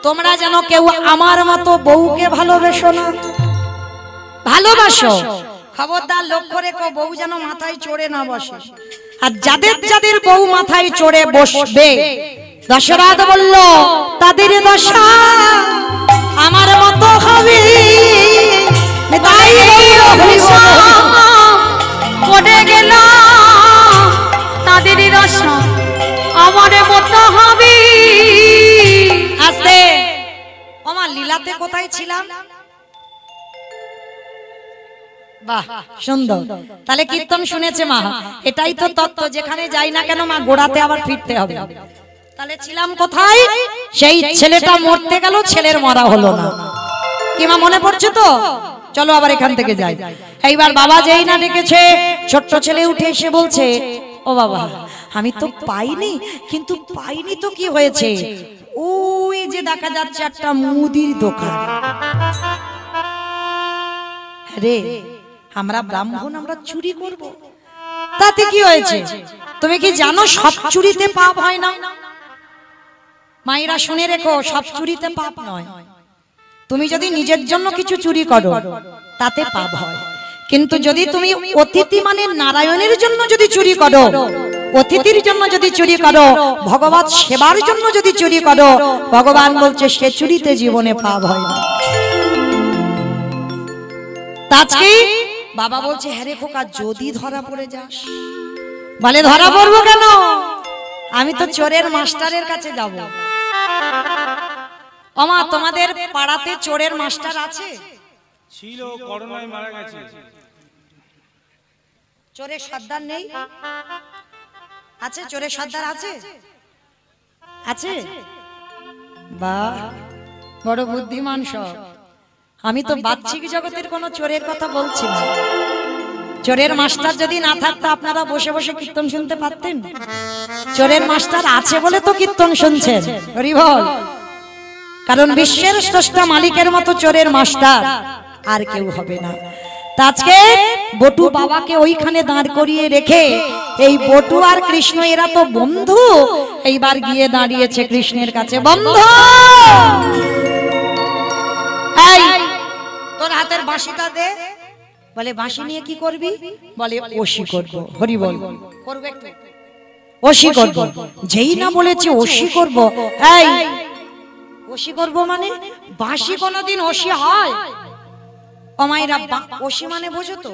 তোমরা যেন কেউ আমার মতো বউকে ভালোবেসো না। ভালোবাসো, খবরদার লক্ষ্য রেখো বউ যেন মাথায় চড়ে না বসে। আর যাদের যাদের বউ মাথায় চড়ে বসবে, দশরথ বলল তাদের দশা আমার মতো হবে। তাই পড়ে গেল তাদের দশা আমার মতো হবে। আস্তে, আমার লীলাতে কোথায় ছিলাম? বাহ, সুন্দর। তাহলে কীর্তন শুনেছে মা, এটাই তো তত্ত্ব। যেখানে যাই না কেন মা, গোড়াতে আবার ফিরতে হবে। তাহলে ছিলাম কোথায়? সেই ছেলেটা মরতে গেল, ছেলের মরা হলো না। কি মা মনে পড়ছে তো? চলো আবার এখান থেকে যাই। এইবার বাবা যেই না ডেকেছে, ছোট্ট ছেলে উঠে এসে বলছে, ও বাবা আমি তো পাইনি, কিন্তু পাইনি তো কি হয়েছে? ওই যে দেখা যাচ্ছে একটা মুদির দোকান। রে আমরা ব্রাহ্মণ, আমরা চুরি করব, তাতে কি হয়েছে? তুমি কি জানো সব চুরিতে পাপ হয় না? মায়েরা শুনে রেখো, সব চুরিতে পাপ নয়। তুমি যদি নিজের জন্য কিছু চুরি করো তাতে পাপ হয়, কিন্তু যদি তুমি অতিথি মানে নারায়ণের জন্য যদি চুরি করো, অতিথির জন্য যদি চুরি করো, ভগবত সেবার জন্য যদি চুরি করো, ভগবান বলছে সে চুরিতে জীবনে পাপ হয় না। আজকে বাবা বলছে, হ্যাঁ রে খোকা যদি ধরা পড়ে যাস। বলে ধরা পড়বো কেন? আমি তো চোরের মাস্টারের কাছে যাব। ওমা তোমাদের পাড়াতে চোরের মাস্টার আছে? ছিল, করোনায় মারা গেছে। চোরের সর্দার নেই? আছে, চোরের সর্দার আছে? আছে? বাহ, বড় বুদ্ধিমান সব। আমি তো বাহ্যিক জগতের কোন চোরের কথা বলছি না। চোরের মাস্টার যদি না থাকতো আপনারা বসে বসে কীর্তন শুনতে পারতেন? চোরের মাস্টার আছে বলে তো কীর্তন শুনছেন। হরি বল। কারণ বিশ্বের স্রষ্টা মালিকের মতো চোরের মাস্টার আর কেউ হবে না। আজকে বটু বাবাকে ওইখানে দাঁড় করিয়ে রেখে, এই বটু আর কৃষ্ণ এরা তো বন্ধু, এইবার গিয়ে দাঁড়িয়েছে কৃষ্ণের কাছে। বন্ধু, এই তোর হাতের বাঁশিটা দে। বলে বাঁশি নিয়ে কি করবি? বলে ওশি করব। হরি বল। করবে একটু ওশি করব। যেই না বলেছে ওশি করব, এই ওশি করব মানে বাঁশি কোনদিন ওশি হয়? ও মায়েরা, ওশি মানে বোঝো তো?